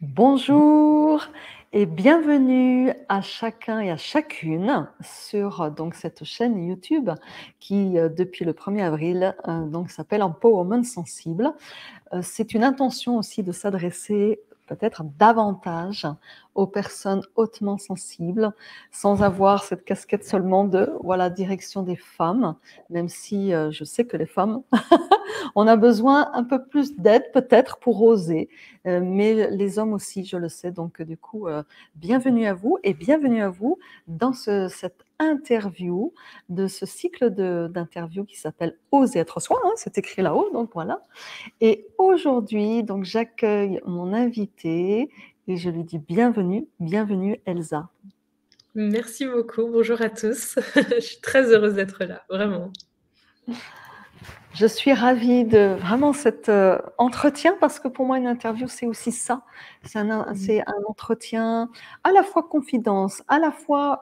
Bonjour et bienvenue à chacun et à chacune sur donc cette chaîne YouTube qui, depuis le 1er avril, donc s'appelle Empowerment Sensible. C'est une intention aussi de s'adresser peut-être davantage aux personnes hautement sensibles, sans avoir cette casquette seulement de voilà, direction des femmes, même si je sais que les femmes, on a besoin un peu plus d'aide peut-être pour oser, mais les hommes aussi, je le sais. Donc du coup, bienvenue à vous et bienvenue à vous dans cette interview de ce cycle d'interviews qui s'appelle Oser être soi, hein, c'est écrit là-haut, donc voilà. Et aujourd'hui, donc j'accueille mon invitée et je lui dis bienvenue, bienvenue Elsa. Merci beaucoup, bonjour à tous. Je suis très heureuse d'être là, vraiment. Je suis ravie de vraiment cet entretien parce que pour moi, une interview, c'est aussi ça. C'est un entretien à la fois confidence, à la fois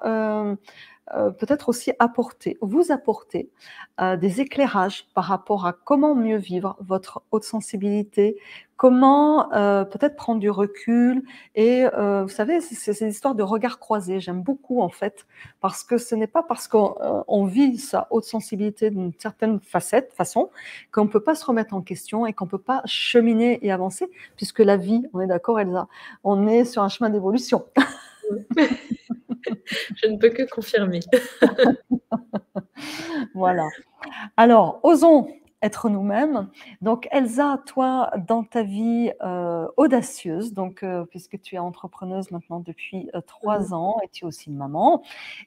peut-être aussi vous apporter des éclairages par rapport à comment mieux vivre votre haute sensibilité, comment peut-être prendre du recul et vous savez, c'est une histoire de regard croisé. J'aime beaucoup en fait parce que ce n'est pas parce qu'on vit sa haute sensibilité d'une certaine façon qu'on ne peut pas se remettre en question et qu'on ne peut pas cheminer et avancer puisque la vie, on est d'accord Elsa, on est sur un chemin d'évolution. Je ne peux que confirmer. Voilà. Alors, osons être nous-mêmes. Donc, Elsa, toi, dans ta vie audacieuse, donc, puisque tu es entrepreneuse maintenant depuis 3 ans et tu es aussi une maman,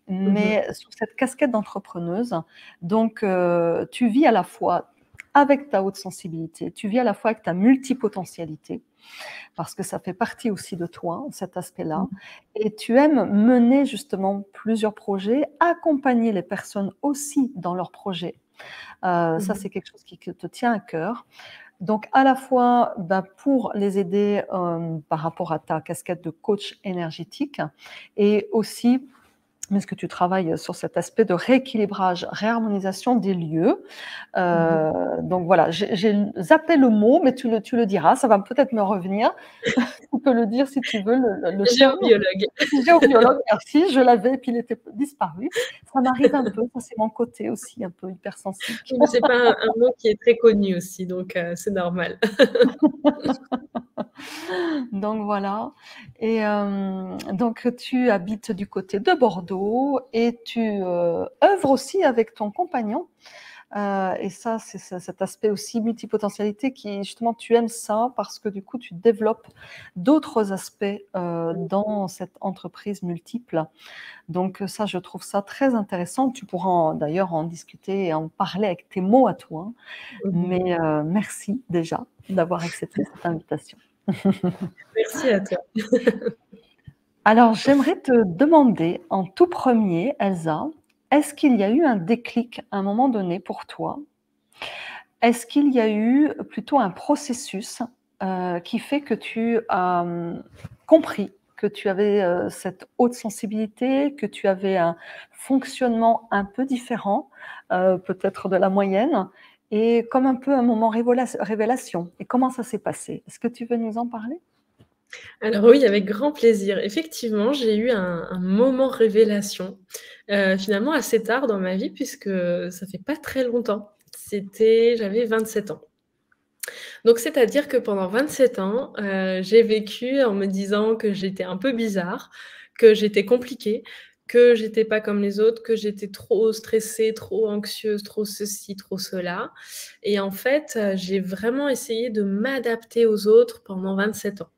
mais sous cette casquette d'entrepreneuse, donc, tu vis à la fois avec ta haute sensibilité, tu vis à la fois avec ta multipotentialité, parce que ça fait partie aussi de toi, cet aspect-là. Et tu aimes mener justement plusieurs projets, accompagner les personnes aussi dans leurs projets. Ça, c'est quelque chose qui te tient à cœur. Donc, à la fois pour les aider par rapport à ta casquette de coach énergétique et aussi parce que tu travailles sur cet aspect de rééquilibrage, réharmonisation des lieux. Donc voilà, j'ai zappé le mot, mais tu le diras, ça va peut-être me revenir. Tu peux le dire si tu veux, le terme. Géobiologue. Géobiologue, merci, je l'avais et puis il était disparu. Ça m'arrive un peu, ça c'est mon côté aussi, un peu hypersensible. Mais c'est pas un mot qui est très connu aussi, donc c'est normal. Donc voilà. Et donc tu habites du côté de Bordeaux et tu œuvres aussi avec ton compagnon. Et ça, c'est cet aspect aussi multipotentialité qui, justement, tu aimes ça parce que du coup, tu développes d'autres aspects dans cette entreprise multiple. Donc ça, je trouve ça très intéressant. Tu pourras d'ailleurs en discuter et en parler avec tes mots à toi. Mais merci déjà d'avoir accepté cette invitation. Merci à toi. Alors, j'aimerais te demander en tout premier, Elsa, est-ce qu'il y a eu un déclic à un moment donné pour toi? Est-ce qu'il y a eu plutôt un processus qui fait que tu as compris que tu avais cette haute sensibilité, que tu avais un fonctionnement un peu différent, peut-être de la moyenne, et comme un peu un moment révélation? Et comment ça s'est passé? Est-ce que tu veux nous en parler? Alors oui, avec grand plaisir. Effectivement, j'ai eu un moment révélation, finalement assez tard dans ma vie puisque ça fait pas très longtemps. J'avais 27 ans. Donc c'est-à-dire que pendant 27 ans, j'ai vécu en me disant que j'étais un peu bizarre, que j'étais compliquée, que j'étais pas comme les autres, que j'étais trop stressée, trop anxieuse, trop ceci, trop cela. Et en fait, j'ai vraiment essayé de m'adapter aux autres pendant 27 ans.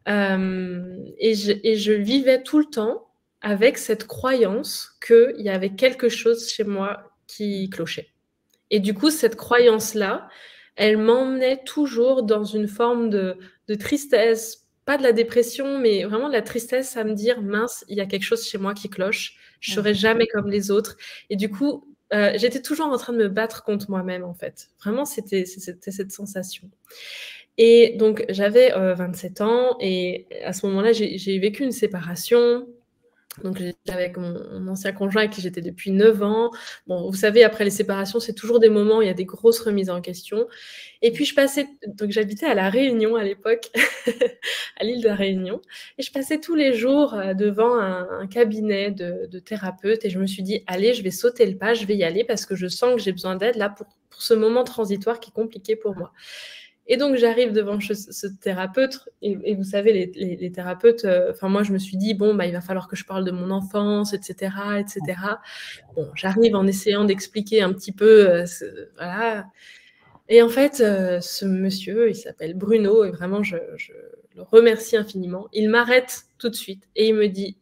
Et je vivais tout le temps avec cette croyance qu'il y avait quelque chose chez moi qui clochait. Et du coup, cette croyance-là, elle m'emmenait toujours dans une forme de tristesse, pas de la dépression, mais vraiment de la tristesse à me dire, mince, il y a quelque chose chez moi qui cloche, je serai jamais comme les autres. Et du coup, j'étais toujours en train de me battre contre moi-même, en fait. Vraiment, c'était cette sensation. Et donc, j'avais 27 ans et à ce moment-là, j'ai vécu une séparation. Donc j'étais avec mon ancien conjoint avec qui j'étais depuis 9 ans. Bon, vous savez, après les séparations, c'est toujours des moments où il y a des grosses remises en question. Et puis donc j'habitais à La Réunion à l'époque, à l'île de la Réunion, et je passais tous les jours devant un cabinet de thérapeute, et je me suis dit, allez, je vais sauter le pas, je vais y aller parce que je sens que j'ai besoin d'aide là pour ce moment transitoire qui est compliqué pour moi. Et donc, j'arrive devant ce thérapeute, et vous savez, les thérapeutes, enfin, moi, je me suis dit, bon, bah, il va falloir que je parle de mon enfance, etc., etc. Bon, j'arrive en essayant d'expliquer un petit peu, voilà. Et en fait, ce monsieur, il s'appelle Bruno, et vraiment, je le remercie infiniment. Il m'arrête tout de suite et il me dit,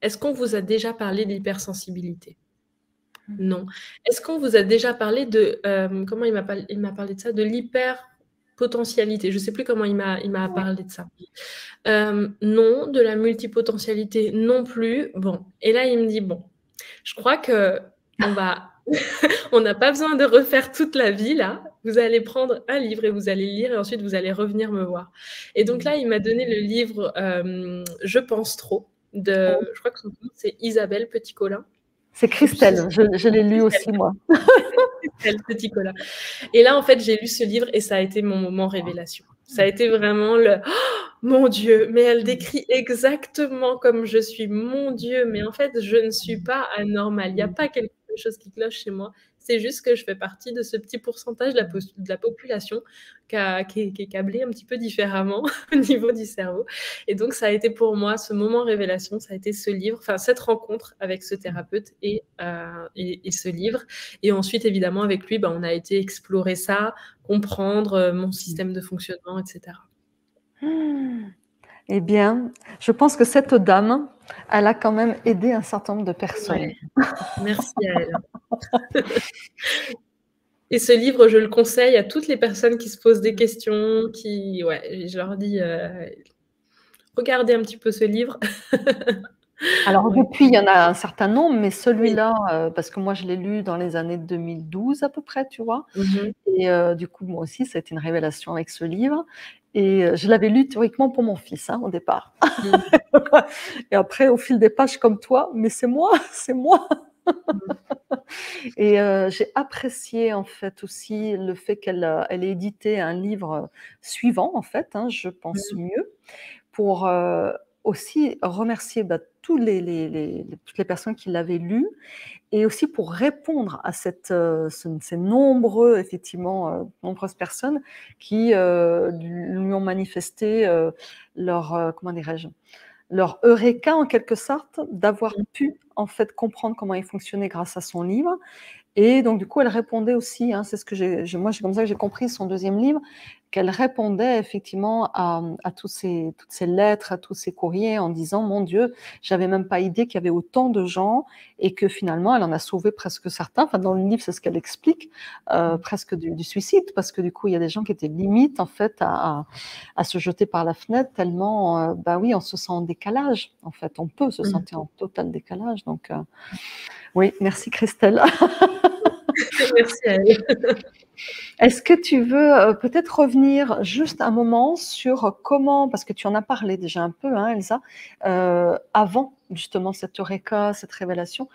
est-ce qu'on vous a déjà parlé de l'hypersensibilité? Non. Est-ce qu'on vous a déjà parlé de, comment il m'a parlé de ça, de l'hyperpotentialité? Je ne sais plus comment il m'a Ouais. parlé de ça. Non, de la multipotentialité non plus. Bon, et là, il me dit, bon, je crois que on n'a pas besoin de refaire toute la vie là. Vous allez prendre un livre et vous allez le lire, et ensuite vous allez revenir me voir. Et donc là, il m'a donné le livre Je pense trop de, je crois que son nom c'est Isabelle Petit-Colin. C'est Christelle, je l'ai lu aussi moi. Christelle Petit-Colin. Et là, en fait, j'ai lu ce livre et ça a été mon moment révélation. Ça a été vraiment le oh, mon Dieu, mais elle décrit exactement comme je suis. Mon Dieu, mais en fait, je ne suis pas anormale. Il n'y a pas quelque chose qui cloche chez moi. C'est juste que je fais partie de ce petit pourcentage de la population qui est câblée un petit peu différemment au niveau du cerveau. Et donc, ça a été pour moi ce moment révélation, ça a été ce livre, enfin cette rencontre avec ce thérapeute et ce livre. Et ensuite, évidemment, avec lui, on a été explorer ça, comprendre mon système de fonctionnement, etc. Eh bien, je pense que cette dame, elle a quand même aidé un certain nombre de personnes. Ouais. Merci à elle. Et ce livre, je le conseille à toutes les personnes qui se posent des questions, je leur dis, regardez un petit peu ce livre. Alors Ouais. depuis, il y en a un certain nombre, mais Oui. celui-là, parce que moi je l'ai lu dans les années 2012 à peu près, tu vois? Mmh. Et du coup, moi aussi, ça a été une révélation avec ce livre et je l'avais lu théoriquement pour mon fils, hein, au départ. Mmh. Et après, au fil des pages comme toi: «Mais c'est moi, c'est moi!» Mmh. Et j'ai apprécié en fait aussi le fait elle ait édité un livre, suivant en fait, hein, Je pense Mmh. mieux, pour, aussi remercier, tous toutes les personnes qui l'avaient lu et aussi pour répondre à ces nombreux effectivement, nombreuses personnes qui, lui ont manifesté, leur, comment dirais-je? Leur eureka en quelque sorte, d'avoir Mmh. pu en fait comprendre comment il fonctionnait grâce à son livre et donc du coup, elle répondait aussi, hein, c'est ce que moi, c'est comme ça que j'ai compris son deuxième livre, qu'elle répondait effectivement à toutes ces lettres, à tous ces courriers en disant: «Mon Dieu, j'avais même pas idée qu'il y avait autant de gens» et que finalement, elle en a sauvé presque certains. Enfin, dans le livre, c'est ce qu'elle explique, presque du suicide parce que du coup, il y a des gens qui étaient limite en fait à se jeter par la fenêtre tellement, oui, on se sent en décalage, en fait. On peut se Mmh. sentir en total décalage donc oui, merci Christelle. Merci à elle. Est-ce que tu veux, peut-être revenir juste un moment sur comment parce que tu en as parlé déjà un peu, hein, Elsa, avant justement cette eureka, cette révélation,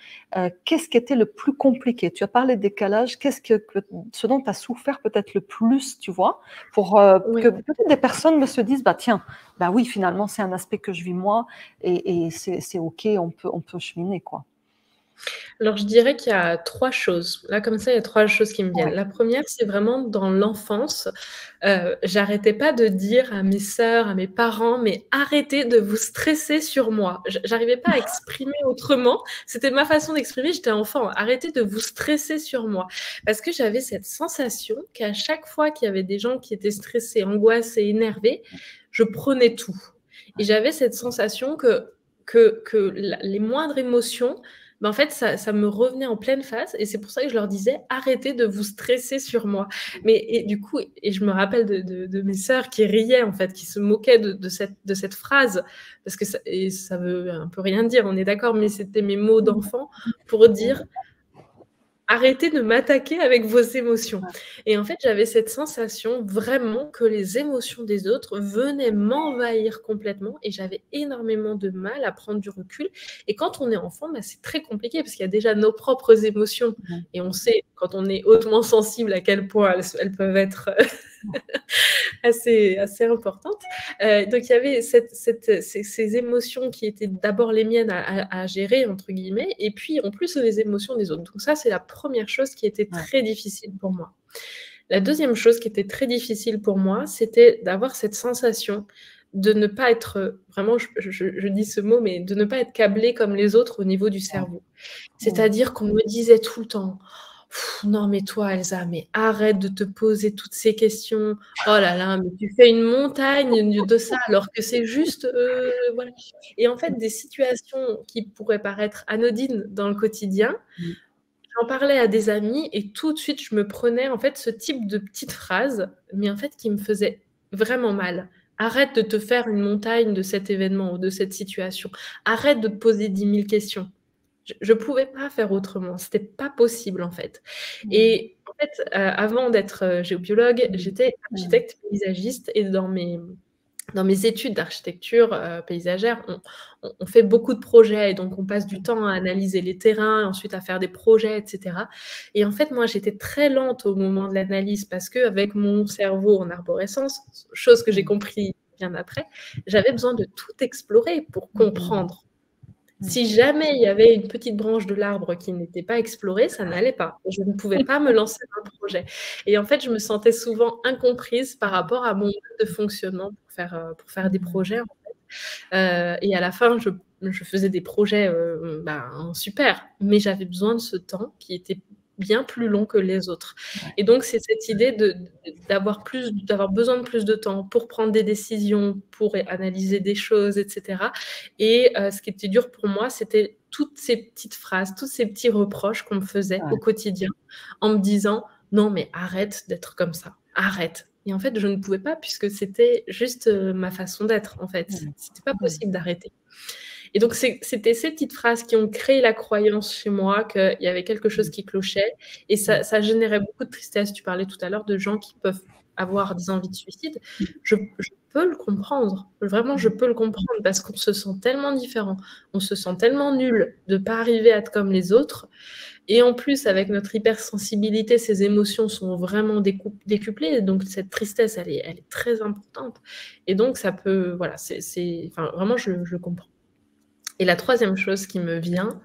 qu'est-ce qui était le plus compliqué? Tu as parlé de décalage, qu'est-ce que ce dont tu as souffert peut-être le plus, tu vois? Pour, Oui. que peut-être des personnes me se disent: «Bah tiens, bah oui, finalement, c'est un aspect que je vis moi et c'est OK, on peut cheminer, quoi». Alors, je dirais qu'il y a 3 choses. Là, comme ça, il y a 3 choses qui me viennent. Ouais. La première, c'est vraiment dans l'enfance, j'arrêtais pas de dire à mes sœurs, à mes parents: «Mais arrêtez de vous stresser sur moi». J'arrivais pas à exprimer autrement. C'était ma façon d'exprimer, j'étais enfant. «Arrêtez de vous stresser sur moi». Parce que j'avais cette sensation qu'à chaque fois qu'il y avait des gens qui étaient stressés, angoissés, énervés, je prenais tout. Et j'avais cette sensation que les moindres émotions, en fait, ça me revenait en pleine face et c'est pour ça que je leur disais: «Arrêtez de vous stresser sur moi». Mais et du coup et je me rappelle de mes sœurs qui riaient, en fait, qui se moquaient de cette phrase parce que ça veut un peu rien dire, on est d'accord, mais c'était mes mots d'enfant pour dire: arrêtez de m'attaquer avec vos émotions. Ouais. Et en fait, j'avais cette sensation vraiment que les émotions des autres venaient m'envahir complètement et j'avais énormément de mal à prendre du recul. Et quand on est enfant, bah, c'est très compliqué parce qu'il y a déjà nos propres émotions Mmh. et on sait, quand on est hautement sensible, à quel point elles peuvent être assez importantes. Donc il y avait ces émotions qui étaient d'abord les miennes à gérer, entre guillemets, et puis en plus les émotions des autres. Donc ça, c'est la première chose qui était Ouais. très difficile pour moi. La deuxième chose qui était très difficile pour moi, c'était d'avoir cette sensation de ne pas être, vraiment, je dis ce mot, mais de ne pas être câblée comme les autres au niveau du Ouais. cerveau. Mmh. C'est-à-dire qu'on me disait tout le temps: Non mais toi Elsa, mais arrête de te poser toutes ces questions. Oh là là, mais tu fais une montagne de ça alors que c'est juste, voilà». Et en fait, des situations qui pourraient paraître anodines dans le quotidien, Mmh. j'en parlais à des amis et tout de suite, je me prenais en fait ce type de petites phrases, mais en fait qui me faisaient vraiment mal. «Arrête de te faire une montagne de cet événement ou de cette situation. Arrête de te poser 10 000 questions». Je pouvais pas faire autrement, c'était pas possible, en fait. Mmh. Et en fait, avant d'être, géobiologue, Mmh. j'étais Mmh. architecte paysagiste et dans mes études d'architecture, paysagère, on fait beaucoup de projets et donc on passe du temps à analyser les terrains, ensuite à faire des projets et cetera. Et en fait, moi, j'étais très lente au moment de l'analyse parce qu'avec mon cerveau en arborescence, chose que j'ai Mmh. compris bien après, j'avais besoin de tout explorer pour Mmh. comprendre. Mmh. Si jamais il y avait une petite branche de l'arbre qui n'était pas explorée, ça n'allait pas. Je ne pouvais pas me lancer dans le projet. Et en fait, je me sentais souvent incomprise par rapport à mon mode de fonctionnement pour faire des Mmh. projets, en fait. Et à la fin, je faisais des projets, ben, super, mais j'avais besoin de ce temps qui était bien plus long que les autres. Ouais. Et donc c'est cette idée d'avoir besoin de plus de temps pour prendre des décisions, pour analyser des choses et cetera. Et ce qui était dur pour moi, c'était toutes ces petites phrases, tous ces petits reproches qu'on me faisait au Ouais. quotidien en me disant: «Non mais arrête d'être comme ça, arrête». Et en fait, je ne pouvais pas puisque c'était juste, ma façon d'être, en fait. Mmh. C'était pas Mmh. possible d'arrêter. Et donc c'était ces petites phrases qui ont créé la croyance chez moi qu'il y avait quelque chose Mmh. qui clochait et Mmh. ça générait beaucoup de tristesse. Tu parlais tout à l'heure de gens qui peuvent avoir des envies de suicide. Je peux le comprendre. Vraiment, je Mmh. peux le comprendre parce qu'on se sent tellement différent. On se sent tellement nul de pas arriver à être comme les autres et en plus, avec notre hypersensibilité, ces émotions sont vraiment décuplées, donc cette tristesse, elle est très importante et donc ça peut voilà, enfin, vraiment je comprends. Et la troisième chose qui me vient,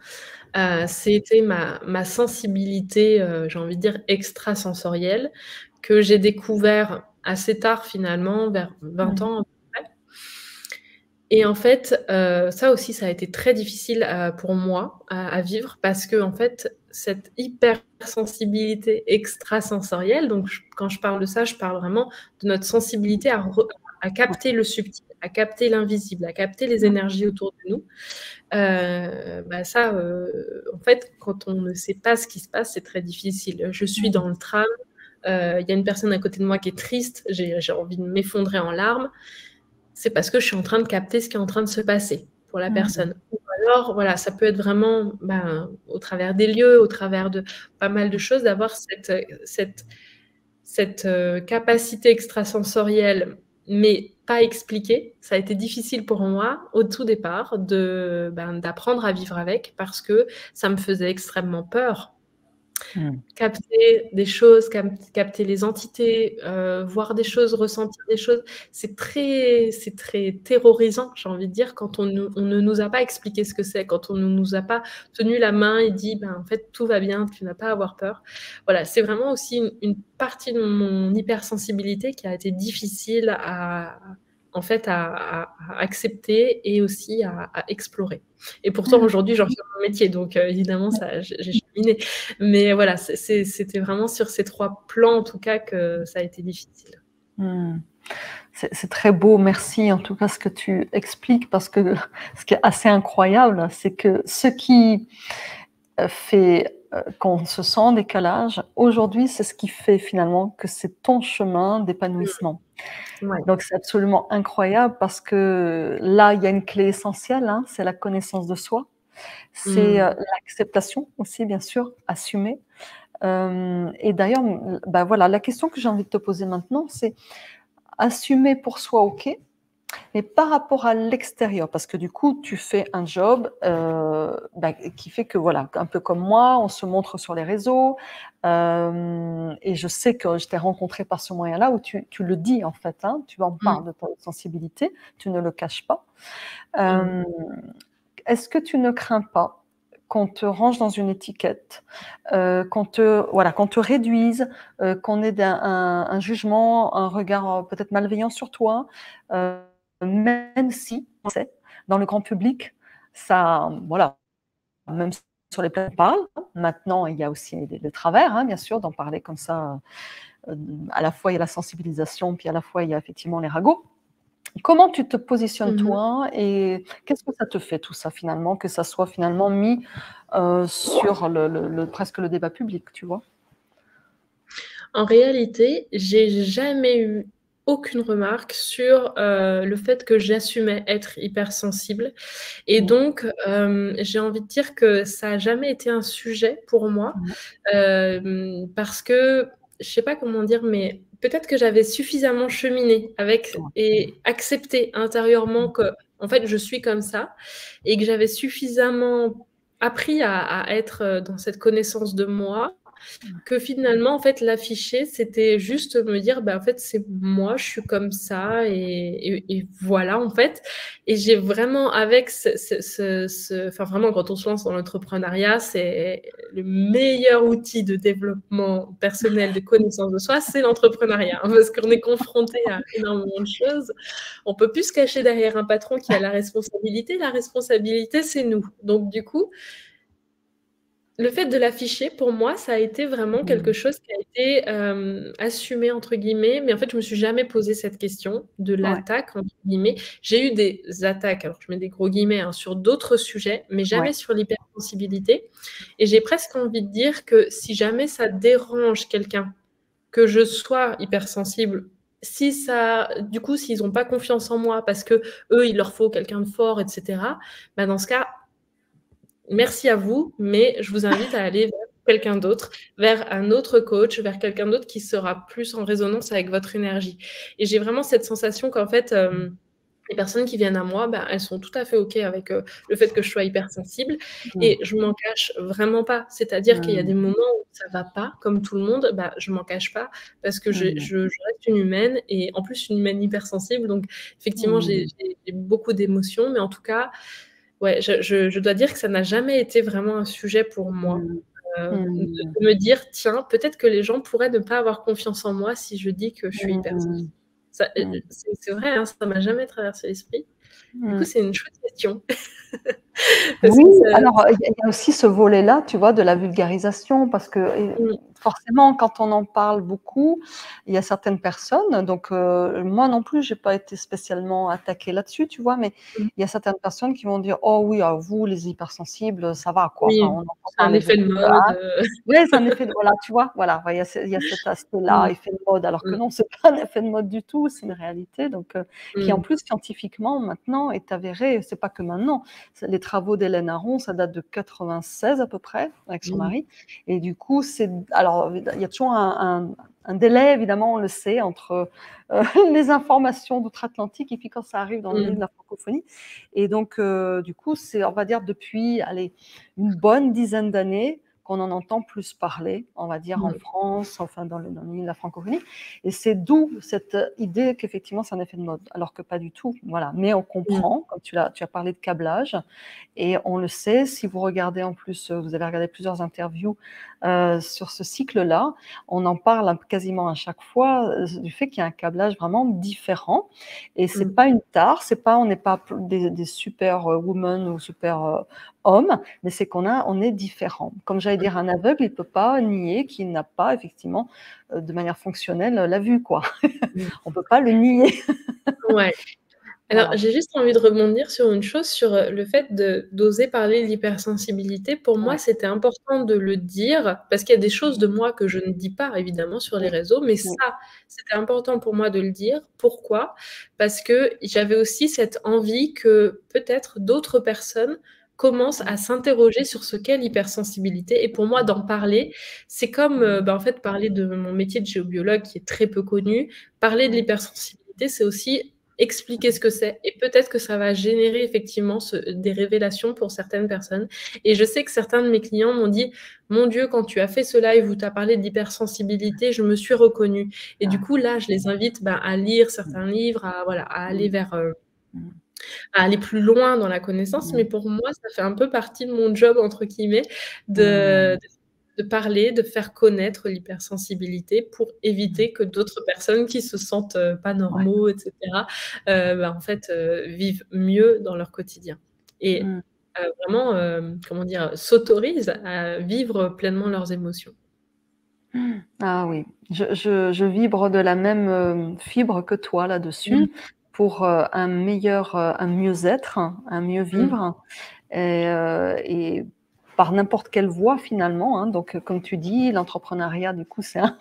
c'était ma sensibilité, j'ai envie de dire extrasensorielle, que j'ai découvert assez tard finalement, vers 20 Mmh. ans à peu près. Et en fait, ça aussi, ça a été très difficile, pour moi à vivre parce qu'en fait, cette hypersensibilité extrasensorielle, donc quand je parle de ça, je parle vraiment de notre sensibilité à Ouais. capter le subtil, à capter l'invisible, à capter les Mmh. énergies autour de nous. Bah, ça, en fait, quand on ne sait pas ce qui se passe, c'est très difficile. Je suis Mmh. dans le tram, il y a une personne à côté de moi qui est triste, j'ai envie de m'effondrer en larmes. C'est parce que je suis en train de capter ce qui est en train de se passer pour la Mmh. personne. Ou alors, voilà, ça peut être vraiment, ben, au travers des lieux, au travers de pas mal de choses, d'avoir cette capacité extrasensorielle, mais pas expliquée. Ça a été difficile pour moi, au tout départ, d'apprendre à vivre avec parce que ça me faisait extrêmement peur. Mmh. Capter des choses, capter les entités, voir des choses, ressentir des choses, c'est très terrorisant, j'ai envie de dire, quand on ne nous a pas expliqué ce que c'est, quand on ne nous a pas tenu la main et dit: «Ben, en fait, tout va bien, tu n'as pas à avoir peur». Voilà, c'est vraiment aussi une partie de mon hypersensibilité qui a été difficile en fait, à accepter et aussi à explorer. Et pourtant Mmh. aujourd'hui, j'en fais mon métier, donc évidemment ça j'ai cheminé. Mais voilà, c'était vraiment sur ces 3 plans, en tout cas, que ça a été difficile. Mmh. C'est très beau, merci en tout cas ce que tu expliques parce que ce qui est assez incroyable, c'est que ce qui, fait, qu'on se sent en décalage, aujourd'hui, c'est ce qui fait finalement que c'est ton chemin d'épanouissement. Ouais. Donc c'est absolument incroyable parce que là, il y a une clé essentielle, hein, c'est la connaissance de soi, c'est, Mmh. l'acceptation aussi bien sûr, assumer. Et d'ailleurs, bah, voilà, la question que j'ai envie de te poser maintenant, c'est assumer pour soi, OK, mais par rapport à l'extérieur, parce que du coup, tu fais un job bah, qui fait que, voilà, un peu comme moi, on se montre sur les réseaux. Et je sais que je t'ai rencontré par ce moyen-là où tu le dis, en fait. Hein, tu en Mmh. parles de ta sensibilité, tu ne le caches pas. Mmh. Euh, Est-ce que tu ne crains pas qu'on te range dans une étiquette, voilà, qu'on te réduise, qu'on ait un jugement, un regard peut-être malveillant sur toi, même si, on sait, dans le grand public, ça, voilà, même sur les plateaux, on parle. Maintenant, il y a aussi des travers, hein, bien sûr, d'en parler comme ça. À la fois, il y a la sensibilisation, puis à la fois, il y a effectivement les ragots. Comment tu te positionnes Mmh. toi et qu'est-ce que ça te fait tout ça finalement, que ça soit finalement mis sur presque le débat public, tu vois? En réalité, j'ai jamais eu aucune remarque sur, le fait que j'assumais être hypersensible et Mmh. donc j'ai envie de dire que ça a jamais été un sujet pour moi, Ouais. parce que je sais pas comment dire, mais peut-être que j'avais suffisamment cheminé avec Ouais. et accepté intérieurement que, en fait, je suis comme ça et que j'avais suffisamment appris à être, dans cette connaissance de moi que finalement, en fait, l'afficher, c'était juste me dire: «Bah, en fait, c'est moi, je suis comme ça et voilà, en fait». Et j'ai vraiment avec enfin, vraiment, quand on se lance dans l'entrepreneuriat, c'est le meilleur outil de développement personnel, de connaissance de soi, c'est l'entrepreneuriat, hein, parce qu'on est confronté à énormément de choses. On peut plus se cacher derrière un patron qui a la responsabilité. La responsabilité, c'est nous. Donc du coup, le fait de l'afficher, pour moi, ça a été vraiment quelque Mmh. chose qui a été, «assumé» entre guillemets, mais en fait, je me suis jamais posé cette question de Ouais, «l'attaque» entre guillemets. J'ai eu des attaques, alors je mets des gros guillemets, hein, sur d'autres sujets, mais ouais. jamais sur l'hypersensibilité et j'ai presque envie de dire que si jamais ça dérange quelqu'un que je sois hypersensible, si ça du coup, s'ils ont pas confiance en moi parce qu'eux, il leur faut quelqu'un de fort et cetera, bah, dans ce cas, merci à vous, mais je vous invite à aller vers quelqu'un d'autre, vers un autre coach, vers quelqu'un d'autre qui sera plus en résonance avec votre énergie. Et j'ai vraiment cette sensation qu'en fait, les personnes qui viennent à moi, bah, elles sont tout à fait OK avec, le fait que je sois hypersensible Mmh. et je m'en cache vraiment pas. C'est-à-dire qu'il y a des Mmh. moments où ça va pas, comme tout le monde, bah, je m'en cache pas parce que Mmh. je reste une humaine et en plus une humaine hypersensible donc effectivement Mmh. j'ai beaucoup d'émotions mais en tout cas, ouais, je dois dire que ça n'a jamais été vraiment un sujet pour moi, Mmh. Mmh. de me dire: «Tiens, peut-être que les gens pourraient ne pas avoir confiance en moi si je dis que je suis hypersensible». Mmh. Ça, Mmh. c'est vrai, hein, ça m'a jamais traversé l'esprit. Du coup, Mmh. c'est une chouette question parce Oui, que ça alors, il y a aussi ce volet-là, tu vois, de la vulgarisation parce que mmh, forcément, quand on en parle beaucoup, il y a certaines personnes donc moi non plus, j'ai pas été spécialement attaquée là-dessus, tu vois? Mais mmh, il y a certaines personnes qui vont dire: «Oh oui, vous les hypersensibles, ça va quoi». Enfin, oui, on entend c'est un parler effet de beaucoup de mode, ouais, c'est un effet de voilà, tu vois? Voilà, ouais, il y a cet aspect-là, mmh, effet de mode, alors que mmh, non, c'est pas un effet de mode du tout, c'est une réalité donc qui en mmh, plus scientifiquement maintenant est avérée, c'est pas que maintenant. Les travaux d'Hélène Aron, ça date de 96 à peu près, avec son mmh, mari et du coup, c'est alors il y a toujours un délai évidemment, on le sait, entre, les informations d'outre-Atlantique et puis quand ça arrive dans le milieu mmh, de la francophonie et donc du coup, c'est on va dire depuis, allez, une bonne dizaine d'années qu'on en entend plus parler, on va dire en mmh, France, enfin dans le milieu de la francophonie et c'est d'où cette idée qu'effectivement c'est un effet de mode, alors que pas du tout, voilà. Mais on mmh, comprend, comme tu as parlé de câblage et on le sait, si vous regardez en plus, vous avez regardé plusieurs interviews, sur ce cycle-là, on en parle quasiment à chaque fois, du fait qu'il y a un câblage vraiment différent et c'est mmh, pas une tare, c'est pas on n'est pas p des super, woman ou super, hommes, mais c'est on est différents. Comme j'allais dire, un aveugle, il peut pas nier qu'il n'a pas effectivement, de manière fonctionnelle, la vue, quoi. mmh. On peut pas le nier. Ouais. Alors, Voilà. j'ai juste envie de rebondir sur une chose, sur, le fait de d'oser parler de l'hypersensibilité. Pour moi, Ouais. c'était important de le dire, parce qu'il y a des choses Mmh. de moi que je ne dis pas évidemment sur les Oui, réseaux, mais oui. ça, c'était important pour moi de le dire. Pourquoi? Parce que j'avais aussi cette envie que peut-être d'autres personnes commencent à s'interroger sur ce qu'est l'hypersensibilité. Et pour moi, d'en parler, c'est comme, en fait, parler de mon métier de géobiologue qui est très peu connu. Parler de l'hypersensibilité, c'est aussi expliquer ce que c'est. Et peut-être que ça va générer effectivement des révélations pour certaines personnes. Et je sais que certains de mes clients m'ont dit: «Mon Dieu, quand tu as fait ce live où tu as parlé d'hypersensibilité, je me suis reconnue». Et du coup, là, je les invite, à lire certains livres, à aller vers, à aller plus loin dans la connaissance. Mais pour moi, ça fait un peu partie de mon job, entre guillemets, de de parler, de faire connaître l'hypersensibilité pour éviter que d'autres personnes qui se sentent, pas Ouais. normaux et cetera, en fait, vivent mieux dans leur quotidien et Mmh. vraiment, comment dire? S'autorisent à vivre pleinement leurs émotions. Ah oui, je vibre de la même, fibre que toi Mmh. là-dessus pour, un mieux-être, un mieux Mmh. vivre et par n'importe quelle voie finalement, hein. Donc, comme tu dis, l'entrepreneuriat du coup c'est un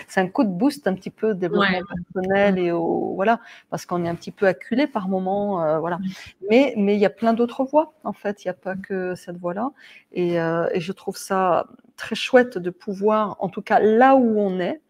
c'est un coup de boost un petit peu au Ouais. développement Mmh. personnel et au voilà, parce qu'on est un petit peu acculé par moments, voilà. Mmh. Mais il y a plein d'autres voies en fait, il y a pas que cette voie-là et je trouve ça très chouette de pouvoir, en tout cas là où on est,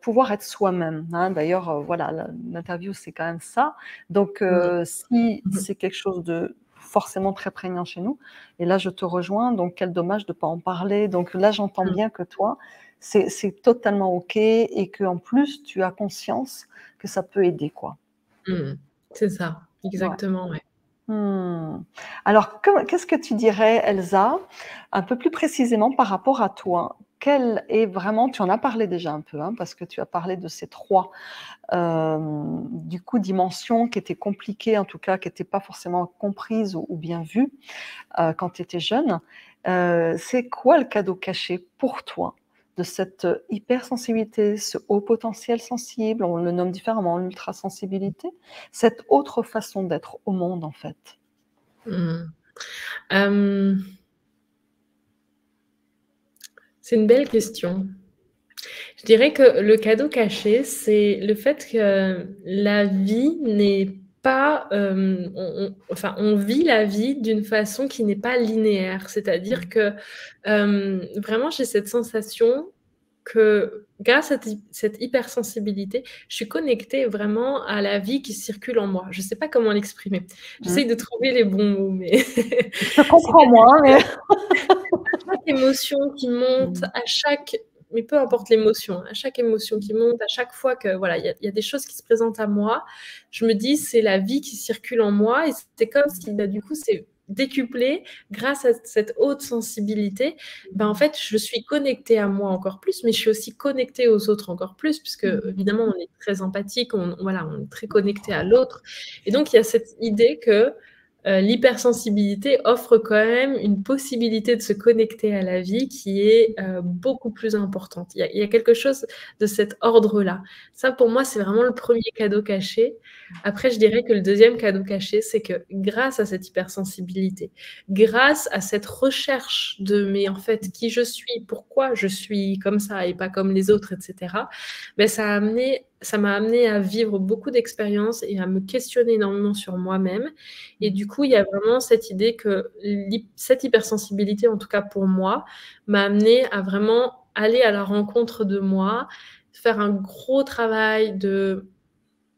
pouvoir être soi-même, hein. D'ailleurs, voilà, l'interview, c'est quand même ça. Donc, Mmh. si Mmh mh. c'est quelque chose de forcément très prégnant chez nous et là, je te rejoins, donc quel dommage de pas en parler. Donc là, j'entends Mmh. bien que toi, c'est totalement OK et qu'en plus, tu as conscience que ça peut aider, quoi. Mmh. C'est ça, Ouais. exactement, ouais. Mmh. Alors, qu'est-ce que tu dirais, Elsa, un peu plus précisément par rapport à toi? Quelle est vraiment tu en as parlé déjà un peu, hein, parce que tu as parlé de ces 3 du coup, dimensions qui étaient compliquées, en tout cas, qui étaient pas forcément comprises ou bien vues, quand tu étais jeune. C'est quoi le cadeau caché pour toi de cette, hypersensibilité, ce haut potentiel sensible, on le nomme différemment, l'ultrasensibilité, cette autre façon d'être au monde, en fait? Mmh. Hem, c'est une belle question. Je dirais que le cadeau caché, c'est le fait que la vie n'est pas, on vit la vie d'une façon qui n'est pas linéaire. C'est-à-dire que, vraiment, j'ai cette sensation que grâce à cette hypersensibilité, je suis connectée vraiment à la vie qui circule en moi. Je sais pas comment l'exprimer. Mmh. J'essaye de trouver les bons mots, mais Je te comprends c'est-à-dire moi, mais chaque émotion qui monte, mmh, à chaque mais peu importe l'émotion, à chaque émotion qui monte, à chaque fois que voilà, il y a des choses qui se présentent à moi, je me dis: «C'est la vie qui circule en moi» et c'est comme si, du coup, c'est décuplé grâce à cette haute sensibilité. En fait, je suis connectée à moi encore plus, mais je suis aussi connectée aux autres encore plus puisque, évidemment, on est très empathique, on est très connecté à l'autre et donc il y a cette idée que l'hypersensibilité offre quand même une possibilité de se connecter à la vie qui est, beaucoup plus importante. Il y a quelque chose de cet ordre-là. Ça, pour moi, c'est vraiment le premier cadeau caché. Après, je dirais que le deuxième cadeau caché, c'est que grâce à cette hypersensibilité, grâce à cette recherche de: «Mais en fait, qui je suis? Pourquoi je suis comme ça et pas comme les autres?» et cetera, ça m'a amené à vivre beaucoup d'expériences et à me questionner énormément sur moi-même et du coup, il y a vraiment cette idée que cette hypersensibilité, en tout cas pour moi, m'a amenée à vraiment aller à la rencontre de moi, faire un gros travail de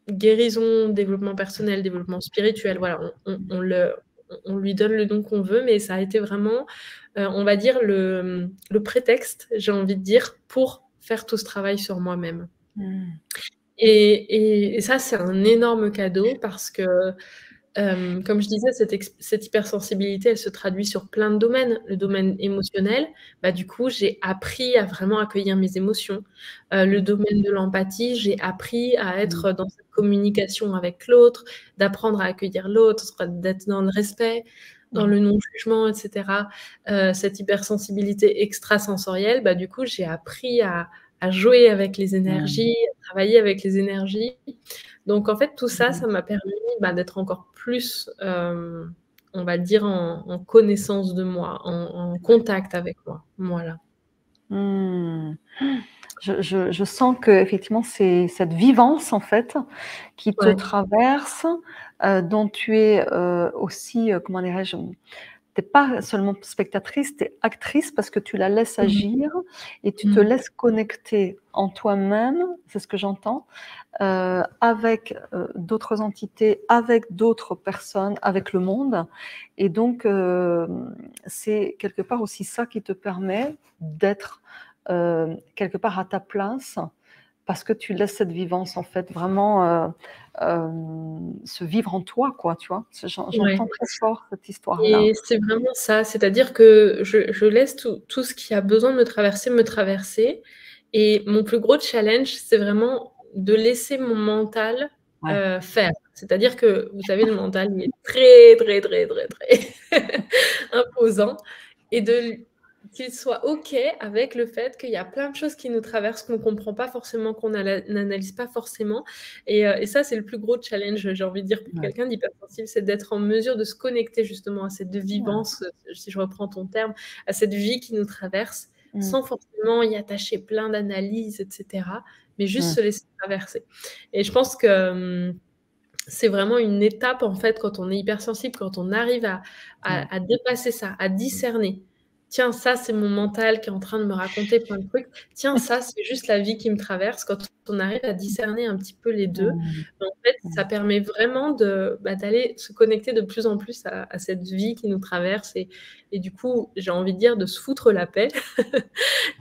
guérison, développement personnel, développement spirituel. Voilà, on lui donne le nom qu'on veut, mais ça a été vraiment, on va dire le prétexte, j'ai envie de dire, pour faire tout ce travail sur moi-même. mmh, Et ça, c'est un énorme cadeau parce que comme je disais, cette hypersensibilité, elle se traduit sur plein de domaines. Le domaine émotionnel, du coup, j'ai appris à vraiment accueillir mes émotions. Le domaine de l'empathie, j'ai appris à mmh, être dans cette communication avec l'autre, d'apprendre à accueillir l'autre, d'être dans le respect, dans mmh, le non-jugement et cetera. Cette hypersensibilité extrasensorielle, du coup, j'ai appris à jouer avec les mmh. énergies, à travailler avec les énergies. Donc en fait, tout ça, Mmh. ça m'a permis, d'être encore plus, on va dire en connaissance de moi, en contact avec moi. Voilà. Mmh. Je sens qu'effectivement, c'est cette vivance, en fait, qui te Ouais. traverse, dont tu es, aussi, comment dirais-je? Tu es pas seulement spectatrice, tu es actrice parce que tu la laisses Mmh agir et tu te mh. laisses connecter en toi-même, c'est ce que j'entends, avec, d'autres entités, avec d'autres personnes, avec le monde et donc c'est quelque part aussi ça qui te permet d'être, quelque part à ta place parce que tu laisses cette vivance en fait vraiment, se vivre en toi quoi, tu vois? Ouais. J'entends très fort cette histoire-là. Et c'est vraiment ça, c'est-à-dire que je laisse tout ce qui a besoin de me traverser et mon plus gros challenge, c'est vraiment de laisser mon mental, Ouais. faire. C'est-à-dire que, vous savez, le mental, il est très, très, très, très, très imposant et qu'il soit OK avec le fait qu'il y a plein de choses qui nous traversent, qu'on comprend pas forcément, qu'on n'analyse pas forcément et ça, c'est le plus gros challenge, j'ai envie de dire, pour Ouais. quelqu'un d'hypersensible, c'est d'être en mesure de se connecter justement à cette Ouais. vivance, si je reprends ton terme, à cette vie qui nous traverse, Mmh. sans forcément y attacher plein d'analyses et cetera, mais juste Mmh. se laisser traverser et je pense que, c'est vraiment une étape, en fait, quand on est hypersensible, quand on arrive à Ouais. dépasser ça, à discerner. Tiens, ça, c'est mon mental qui est en train de me raconter plein de trucs. Tiens, ça, c'est juste la vie qui me traverse. Quand on arrive à discerner un petit peu les 2, Mmh. en fait, ça Mmh. permet vraiment d'aller se connecter de plus en plus à cette vie qui nous traverse et du coup, j'ai envie de dire de se foutre la paix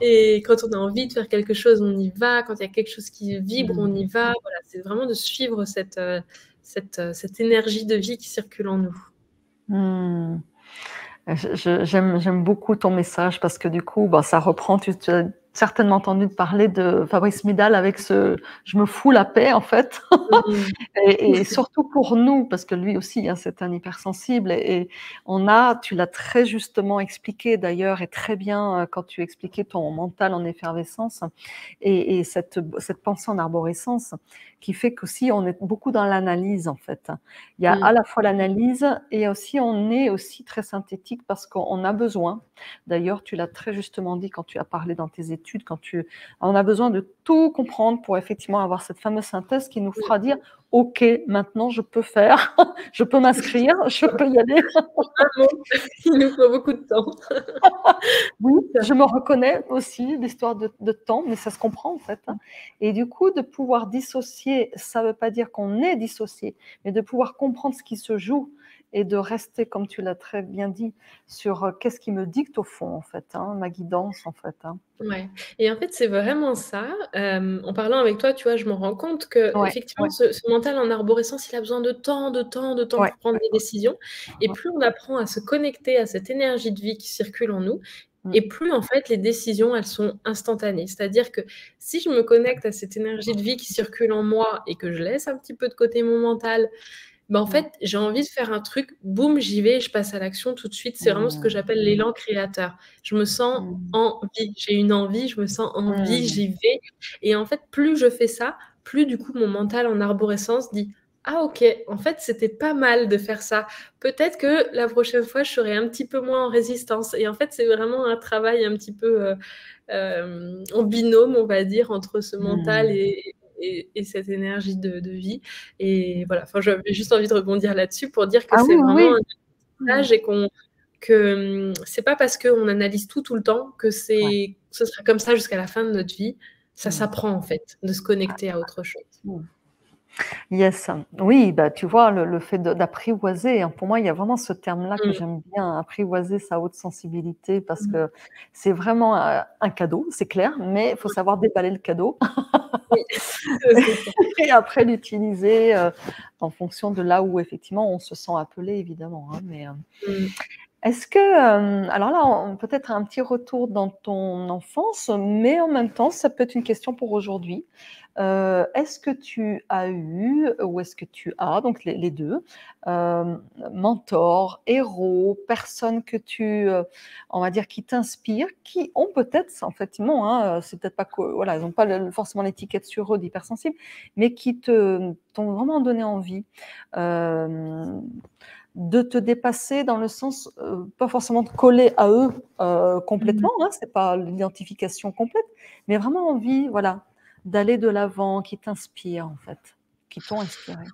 et quand on a envie de faire quelque chose, on y va. Quand il y a quelque chose qui vibre, Mmh. on y va. Voilà, c'est vraiment de suivre cette énergie de vie qui circule en nous. Mmh. J'aime beaucoup ton message parce que du coup, bah, ça reprend, tu as certainement entendu parler de Fabrice Midal avec ce «je me fous la paix» en fait. Mmh. Et surtout pour nous, parce que lui aussi, hein, c'est un hypersensible et on a tu l'as très justement expliqué d'ailleurs et très bien, quand tu expliquais ton mental en effervescence et cette pensée en arborescence qui fait qu'aussi on est beaucoup dans l'analyse en fait. Il y a à Mmh. la fois l'analyse et aussi on est aussi très synthétique parce qu'on a besoin, d'ailleurs tu l'as très justement dit quand tu as parlé dans tes études, on a besoin de tout comprendre pour effectivement avoir cette fameuse synthèse qui nous Mmh. fera dire: «OK, maintenant je peux faire, je peux m'inscrire, je peux y aller». Un mot, il nous faut beaucoup de temps. Oui, Tout à je me reconnais aussi, l'histoire de temps, mais ça se comprend en fait, hein et du coup, de pouvoir dissocier, ça ne veut pas dire qu'on est dissocié, mais de pouvoir comprendre ce qui se joue et de rester, comme tu l'as très bien dit, sur, qu'est-ce qui me dicte au fond en fait, hein, ma guidance en fait, hein. Ouais et en fait, c'est vraiment ça. En parlant avec toi, tu vois, je me rends compte Ouais, qu'effectivement, ouais, ce mental en arborescence, il a besoin de temps, de temps, de temps ouais, pour prendre ouais, des décisions et ouais. plus on apprend à se connecter à cette énergie de vie qui circule en nous Mmh. et plus, en fait, les décisions, elles sont instantanées. C'est-à-dire que si je me connecte à cette énergie de vie qui circule en moi et que je laisse un petit peu de côté mon mental, bah, en Mmh. fait, j'ai envie de faire un truc, boum, j'y vais, je passe à l'action tout de suite. C'est vraiment ce que Mmh. j'appelle l'élan créateur. Je me sens Mmh. en vie, j'ai une envie, je me sens en vie, Mmh. j'y vais et en fait, plus je fais ça, plus du coup mon mental en arborescence dit: «Ah OK, en fait, c'était pas mal de faire ça. Peut-être que la prochaine fois, je serai un petit peu moins en résistance» et en fait, c'est vraiment un travail un petit peu, en binôme, on va dire, entre ce mental Mmh. et cette énergie de vie et voilà, enfin, j'avais juste envie de rebondir là-dessus pour dire que Ah c'est oui, vraiment oui, un oui. apprentissage et c'est pas parce qu'on analyse tout le temps que Ouais. ce sera comme ça jusqu'à la fin de notre vie. Ça Mmh. s'apprend, en fait, de se connecter à autre chose. Mmh. Yes, oui, bah, tu vois, le fait d'apprivoiser, hein, pour moi, il y a vraiment ce terme-là que Mmh. j'aime bien, apprivoiser sa haute sensibilité parce Mmh. que c'est vraiment, un cadeau, c'est clair, mais il faut savoir déballer le cadeau Oui, c'est ça. et après l'utiliser, en fonction de là où effectivement on se sent appelé évidemment, hein, mais, Mmh. est-ce que, alors là, on peut-être un petit retour dans ton enfance, mais en même temps, ça peut être une question pour aujourd'hui. Est-ce que tu as eu ou est-ce que tu as, donc les 2, mentors, héros, personnes que on va dire qui t'inspirent, qui ont peut-être effectivement, hein, c'est peut-être pas que voilà, ils n'ont pas forcément l'étiquette sur eux d'hypersensibles, mais qui t'ont vraiment donné envie, hem de te dépasser dans le sens, pas forcément de coller à eux complètement, hein, c'est pas l'identification complète, mais vraiment envie, voilà, d'aller de l'avant, qui t'inspire en fait, qui t'ont inspiré.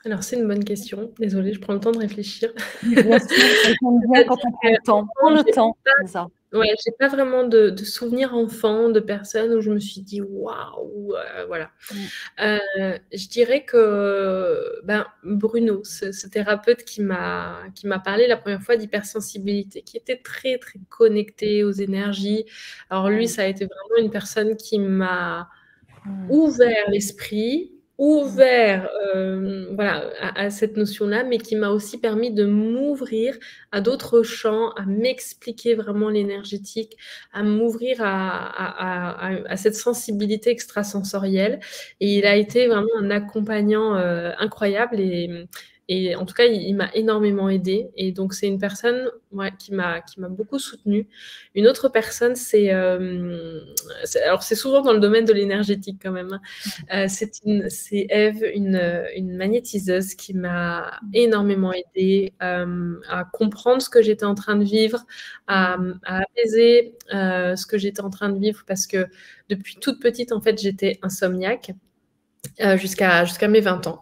Alors, c'est une bonne question. Désolée, je prends le temps de réfléchir. Oui, bien sûr, j'aime bien quand on prend le temps. Prends le temps, c'est ça. Ouais, j'ai pas vraiment de souvenirs enfants, de personnes où je me suis dit: «Waouh!» voilà. Je dirais que, ben, Bruno, ce thérapeute qui m'a parlé la première fois d'hypersensibilité, qui était très, très connecté aux énergies. Alors lui, ça a été vraiment une personne qui m'a ouvert l'esprit, ouvert, voilà, à cette notion-là, mais qui m'a aussi permis de m'ouvrir à d'autres champs, à m'expliquer vraiment l'énergétique, à m'ouvrir à cette sensibilité extrasensorielle. Et il a été vraiment un accompagnant incroyable et en tout cas, il m'a énormément aidée. Et donc, c'est une personne ouais, qui m'a beaucoup soutenue. Une autre personne, alors c'est souvent dans le domaine de l'énergétique quand même, hein. C'est Eve, une magnétiseuse qui m'a énormément aidée à comprendre ce que j'étais en train de vivre, à apaiser ce que j'étais en train de vivre parce que depuis toute petite, en fait, j'étais insomniaque. Jusqu'à mes 20 ans.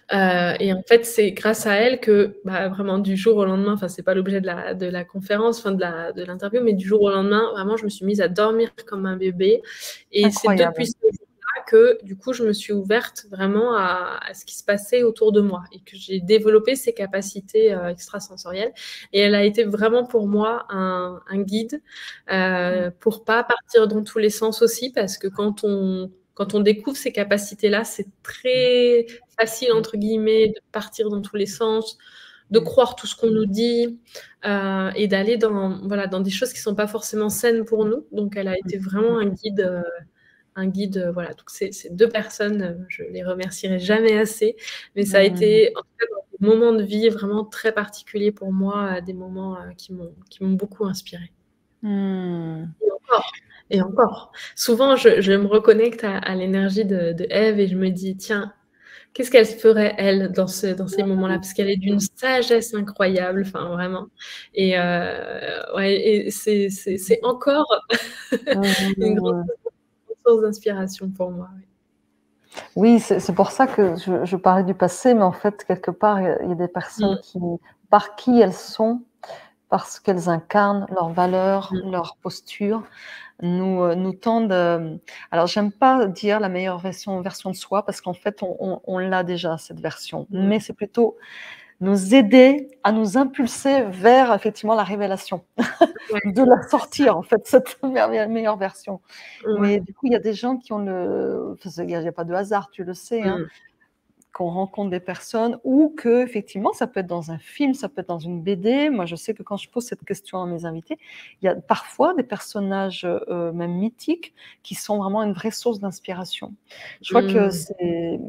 Et en fait, c'est grâce à elle que, bah, vraiment du jour au lendemain, enfin, c'est pas l'objet de la conférence, enfin de l'interview, mais du jour au lendemain, vraiment, je me suis mise à dormir comme un bébé. Et c'est Incroyable. depuis ce jour-là que, du coup, je me suis ouverte vraiment à ce qui se passait autour de moi et que j'ai développé ces capacités extrasensorielles. Et elle a été vraiment pour moi un guide pour pas partir dans tous les sens aussi, parce que quand on découvre ces capacités-là, c'est très facile, entre guillemets, de partir dans tous les sens, de croire tout ce qu'on nous dit et d'aller dans des choses qui ne sont pas forcément saines pour nous. Donc, elle a été vraiment un guide. Voilà. Donc, ces deux personnes, je les remercierai jamais assez, mais ça a été, en tout cas, dans des moments de vie vraiment très particuliers pour moi, des moments qui m'ont beaucoup inspirée. Et encore. Souvent, je me reconnecte à l'énergie de Eve et je me dis, tiens, qu'est-ce qu'elle ferait, elle, dans ces moments-là? Parce qu'elle est d'une sagesse incroyable, enfin, vraiment. Et ouais, et c'est encore une grande source d'inspiration pour moi. Oui, c'est pour ça que je parlais du passé, mais en fait, quelque part, il y a des personnes par qui elles sont, parce qu'elles incarnent leurs valeurs, leur posture, nous tendent. Alors, j'aime pas dire la meilleure version de soi, parce qu'en fait, on l'a déjà, cette version. Mais c'est plutôt nous aider à nous impulser vers effectivement la révélation, de la sortir en fait, cette meilleure version. Mais du coup, il y a des gens qui ont il n'y a pas de hasard, tu le sais, hein, qu'on rencontre des personnes ou que effectivement, ça peut être dans un film, ça peut être dans une BD. Moi, je sais que quand je pose cette question à mes invités, il y a parfois des personnages même mythiques qui sont vraiment une vraie source d'inspiration. Je crois que c'est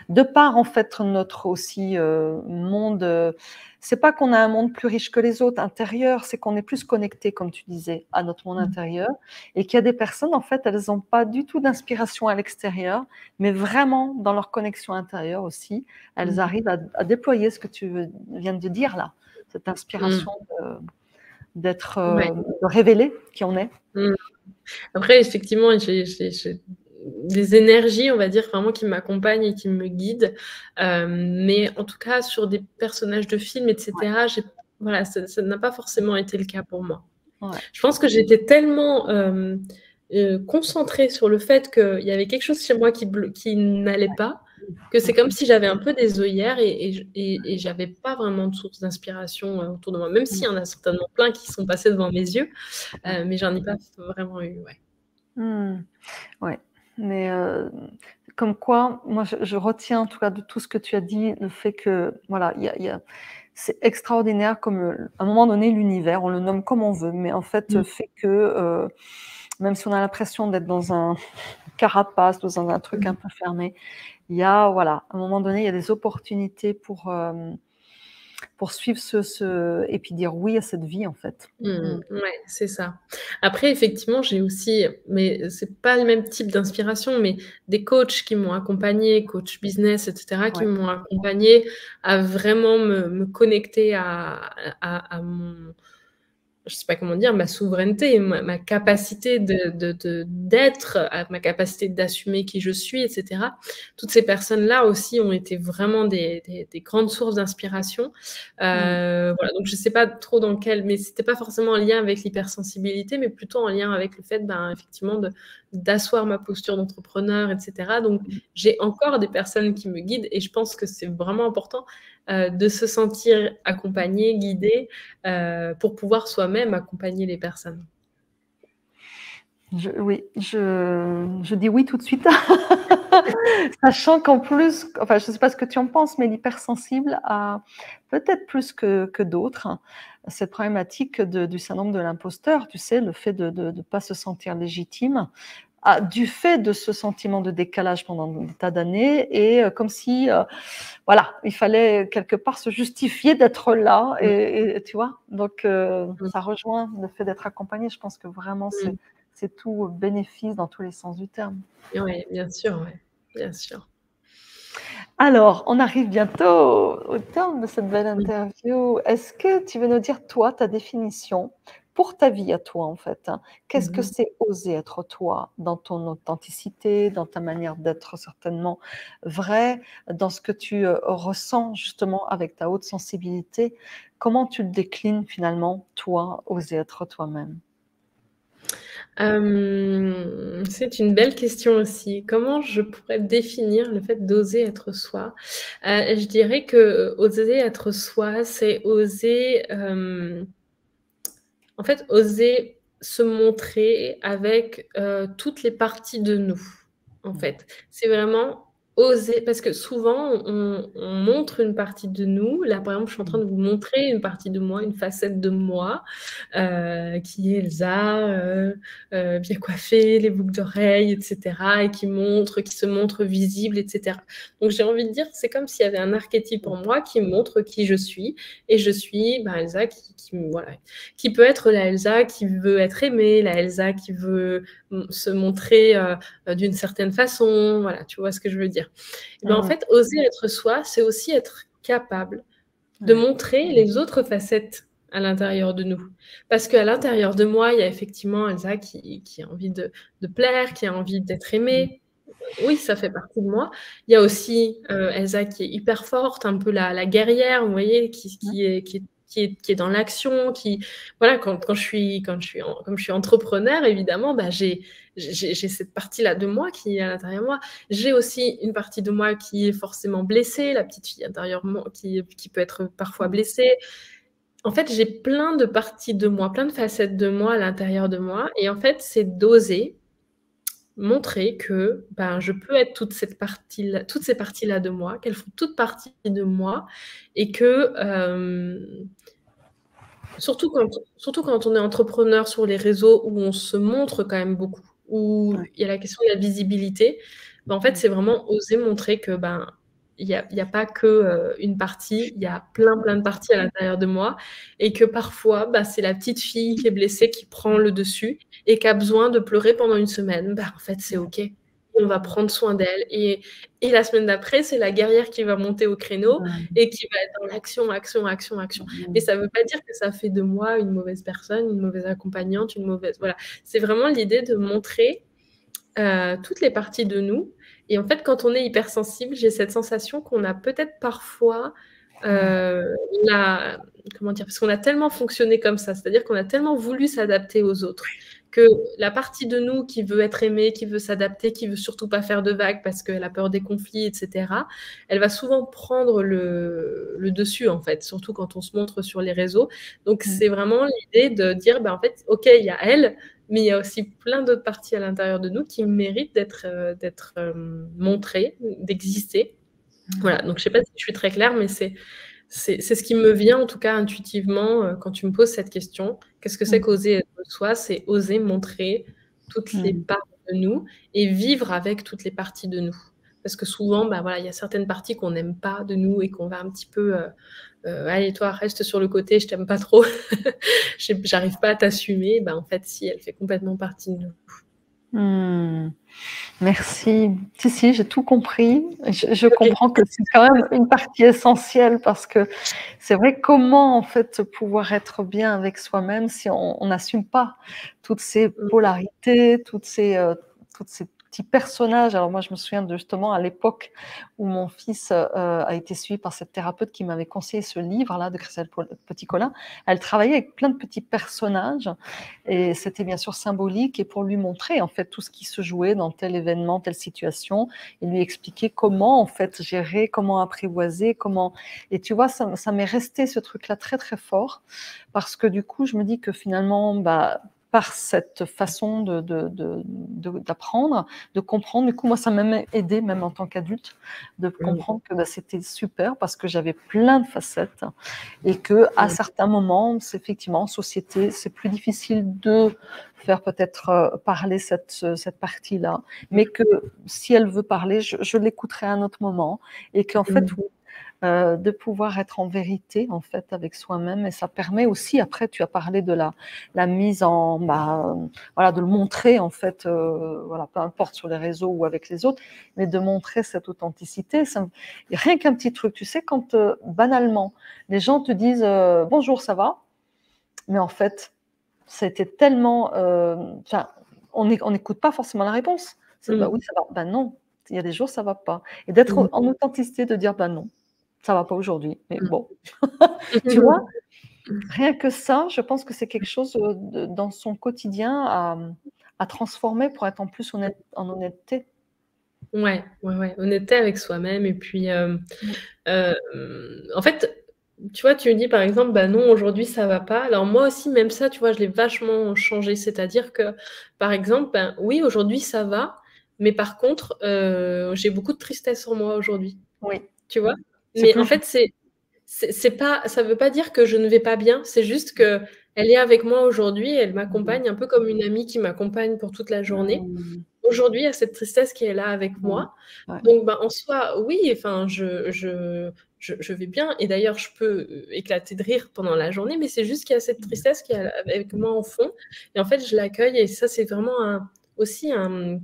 de par en fait notre aussi monde. C'est pas qu'on a un monde plus riche que les autres intérieur, c'est qu'on est plus connecté, comme tu disais, à notre monde intérieur, et qu'il y a des personnes en fait, elles n'ont pas du tout d'inspiration à l'extérieur, mais vraiment dans leur connexion intérieure aussi, elles arrivent à déployer ce que tu viens de dire là, cette inspiration d'être, de révéler qui on est. Après, effectivement, j'ai des énergies, on va dire, vraiment qui m'accompagnent et qui me guident. Mais en tout cas, sur des personnages de films, etc., voilà, ça n'a pas forcément été le cas pour moi. Ouais. Je pense que j'étais tellement concentrée sur le fait qu'il y avait quelque chose chez moi qui n'allait pas, que c'est comme si j'avais un peu des œillères et j'avais pas vraiment de source d'inspiration autour de moi, même s'il y en a certainement plein qui sont passés devant mes yeux, mais j'en ai pas vraiment eu, ouais. Ouais, mais comme quoi, moi je retiens en tout cas de tout ce que tu as dit, le fait que voilà, c'est extraordinaire comme à un moment donné l'univers, on le nomme comme on veut, mais en fait fait que même si on a l'impression d'être dans un carapace, dans un truc un peu fermé, il y a voilà, à un moment donné, il y a des opportunités pour poursuivre et puis dire oui à cette vie, en fait. Ouais, c'est ça. Après effectivement, j'ai aussi mais c'est pas le même type d'inspiration, mais des coachs qui m'ont accompagnée, coach business et cetera, qui Ouais. m'ont accompagnée à vraiment me connecter à mon je sais pas comment dire, ma souveraineté, ma capacité d'être, ma capacité d'assumer qui je suis, et cetera. Toutes ces personnes-là aussi ont été vraiment des grandes sources d'inspiration. Mmh. Voilà, donc je sais pas trop dans quel mais c'était pas forcément en lien avec l'hypersensibilité, mais plutôt en lien avec le fait, ben, effectivement d'asseoir ma posture d'entrepreneur, et cetera. Donc j'ai encore des personnes qui me guident et je pense que c'est vraiment important, de se sentir accompagné, guidé, pour pouvoir soi-même accompagner les personnes. Oui, je dis oui tout de suite. Sachant qu'en plus, enfin, je ne sais pas ce que tu en penses, mais l'hypersensible a peut-être plus que d'autres, hein, cette problématique du syndrome de l'imposteur, tu sais, le fait de ne pas se sentir légitime, du fait de ce sentiment de décalage pendant des tas d'années et comme si, voilà, il fallait quelque part se justifier d'être là Mmh, et tu vois? Donc mmh, ça rejoint le fait d'être accompagné. Je pense que vraiment mmh. c'est tout bénéfice dans tous les sens du terme. Ouais, bien sûr, ouais, bien sûr. Alors, on arrive bientôt au terme de cette belle Mmh. interview. Est-ce que tu veux nous dire, toi, ta définition pour ta vie à toi, en fait, hein? Qu'est-ce que Mmh. c'est oser être toi, dans ton authenticité, dans ta manière d'être certainement vrai, dans ce que tu, ressens justement avec ta haute sensibilité? Comment tu le déclines finalement, toi, oser être toi-même? C'est une belle question aussi. Comment je pourrais définir le fait d'oser être soi? Je dirais que oser être soi, c'est oser, en fait, oser se montrer avec, toutes les parties de nous, en Mmh. fait. C'est vraiment oser parce que souvent on montre une partie de nous. Là, par exemple, je suis en train Mmh. de vous montrer une partie de moi, une facette de moi, qui est Elsa, bien coiffée, les boucles d'oreilles et cetera et qui se montre visible et cetera. Donc j'ai envie de dire, c'est comme s'il y avait un archétype en moi qui montre qui je suis et je suis, ben, Elsa voilà, qui peut être la Elsa qui veut être aimée, la Elsa qui veut se montrer d'une certaine façon, voilà, tu vois ce que je veux dire. Et ben, en Mmh. fait, oser être soi, c'est aussi être capable de Ouais. montrer les autres facettes à l'intérieur de nous. Parce qu'à l'intérieur de moi, il y a effectivement Elsa qui a envie de plaire, qui a envie d'être Mmh. aimée. Oui, ça fait partie de moi. Il y a aussi, Elsa qui est hyper forte, un peu la guerrière, vous voyez? Qui est dans l'action, qui voilà, quand je suis comme je suis entrepreneur évidemment, bah, j'ai cette partie-là de moi qui est à l'intérieur de moi. J'ai aussi une partie de moi qui est forcément blessée, la petite fille intérieurement qui peut être parfois Mmh. blessée. En fait, j'ai plein de parties de moi, plein de facettes de moi à l'intérieur de moi et en fait, c'est d'oser montrer que, ben, je peux être toutes ces parties-là de moi, qu'elles font toutes partie de moi et que, surtout quand on est entrepreneur sur les réseaux où on se montre quand même beaucoup, où Ouais. il y a la question de la visibilité, ben, en fait, Mmh. c'est vraiment oser montrer que, ben, il y a pas que, une partie, il y a plein de parties à l'intérieur de moi et que parfois, bah, c'est la petite fille qui est blessée qui prend le dessus et qui a besoin de pleurer pendant une semaine. Bah, en fait, c'est Mmh. OK. On va prendre soin d'elle et la semaine d'après, c'est la guerrière qui va monter au créneau Mmh. et qui va être dans l'action, action, action, action. Mais Mmh. ça veut pas dire que ça fait de moi une mauvaise personne, une mauvaise accompagnante, une mauvaise voilà. C'est vraiment l'idée de montrer, toutes les parties de nous et en fait, quand on est hypersensible, j'ai cette sensation qu'on a peut-être parfois, Mmh. la comment dire? Parce qu'on a tellement fonctionné comme ça, c'est-à-dire qu'on a tellement voulu s'adapter aux autres, que la partie de nous qui veut être aimée, qui veut s'adapter, qui veut surtout pas faire de vagues parce qu'elle a peur des conflits et cetera, elle va souvent prendre le dessus, en fait, surtout quand on se montre sur les réseaux. Donc Mmh. c'est vraiment l'idée de dire: «Bah, en fait, OK, il y a elle, mais il y a aussi plein d'autres parties à l'intérieur de nous qui méritent d'être, montrées, d'exister». Mmh. Voilà, donc je sais pas si je suis très claire, mais c'est ce qui me vient en tout cas intuitivement, quand tu me poses cette question. Qu'est-ce que c'est Mmh. qu'oser être soi? C'est oser montrer toutes les Mmh. parts de nous et vivre avec toutes les parties de nous. Parce que souvent, bah, voilà, il y a certaines parties qu'on n'aime pas de nous et qu'on va un petit peu, allez, toi, reste sur le côté, je t'aime pas trop, j'arrive pas à t'assumer. Bah, en fait, si, elle fait complètement partie de nous. Mmh. Merci. Si, si, j'ai tout compris. Je Ok. comprends que c'est quand même une partie essentielle parce que c'est vrai, comment en fait pouvoir être bien avec soi-même si on n'assume pas toutes ces polarités, toutes ces petits personnages. Alors moi, je me souviens de justement à l'époque où mon fils a été suivi par cette thérapeute qui m'avait conseillé ce livre-là de Christelle Petit-Colin. Elle travaillait avec plein de petits personnages et c'était bien sûr symbolique et pour lui montrer en fait tout ce qui se jouait dans tel événement, telle situation, et lui expliquer comment en fait gérer, comment apprivoiser, comment. Et tu vois, ça m'est resté ce truc-là très très fort parce que du coup, je me dis que finalement, bah, par cette façon d'apprendre, de comprendre. Du coup, moi, ça m'a même aidé, même en tant qu'adulte, de comprendre que bah, c'était super parce que j'avais plein de facettes et que à certains moments, c'est effectivement en société, c'est plus difficile de faire peut-être parler cette partie-là, mais que si elle veut parler, je l'écouterai à un autre moment et qu'en fait, de pouvoir être en vérité en fait avec soi-même et ça permet aussi après tu as parlé de la mise en voilà de le montrer en fait voilà peu importe sur les réseaux ou avec les autres mais de montrer cette authenticité rien qu'un petit truc tu sais quand banalement les gens te disent bonjour ça va mais en fait ça a été tellement on n'écoute pas forcément la réponse c'est bah oui ça va bah non il y a des jours ça va pas et d'être en authenticité de dire bah non ça va pas aujourd'hui, mais bon. Tu vois? Rien que ça, je pense que c'est quelque chose, dans son quotidien à transformer pour être en plus en honnêteté. Ouais, ouais, ouais, honnêteté avec soi-même et puis, Mmh. en fait, tu vois, tu me dis, par exemple: «Bah, non, aujourd'hui, ça va pas». Alors moi aussi, même ça, tu vois, je l'ai vachement changé. C'est-à-dire que, par exemple, ben, oui, aujourd'hui, ça va, mais par contre, j'ai beaucoup de tristesse en moi aujourd'hui, Oui, tu vois? c'est Mais plus en juste. fait, c'est pas ça veut pas dire que je ne vais pas bien, c'est juste qu'elle est avec moi aujourd'hui, elle Mmh. m'accompagne un peu comme une amie qui m'accompagne pour toute la journée. Mmh. Aujourd'hui, il y a cette tristesse qui est là avec Mmh. moi. Ouais. Donc, ben, en soi, oui, enfin, je vais bien et d'ailleurs, je peux, éclater de rire pendant la journée, mais c'est juste qu'il y a cette tristesse qui est avec moi en fond et en fait, je l'accueille et ça, c'est vraiment aussi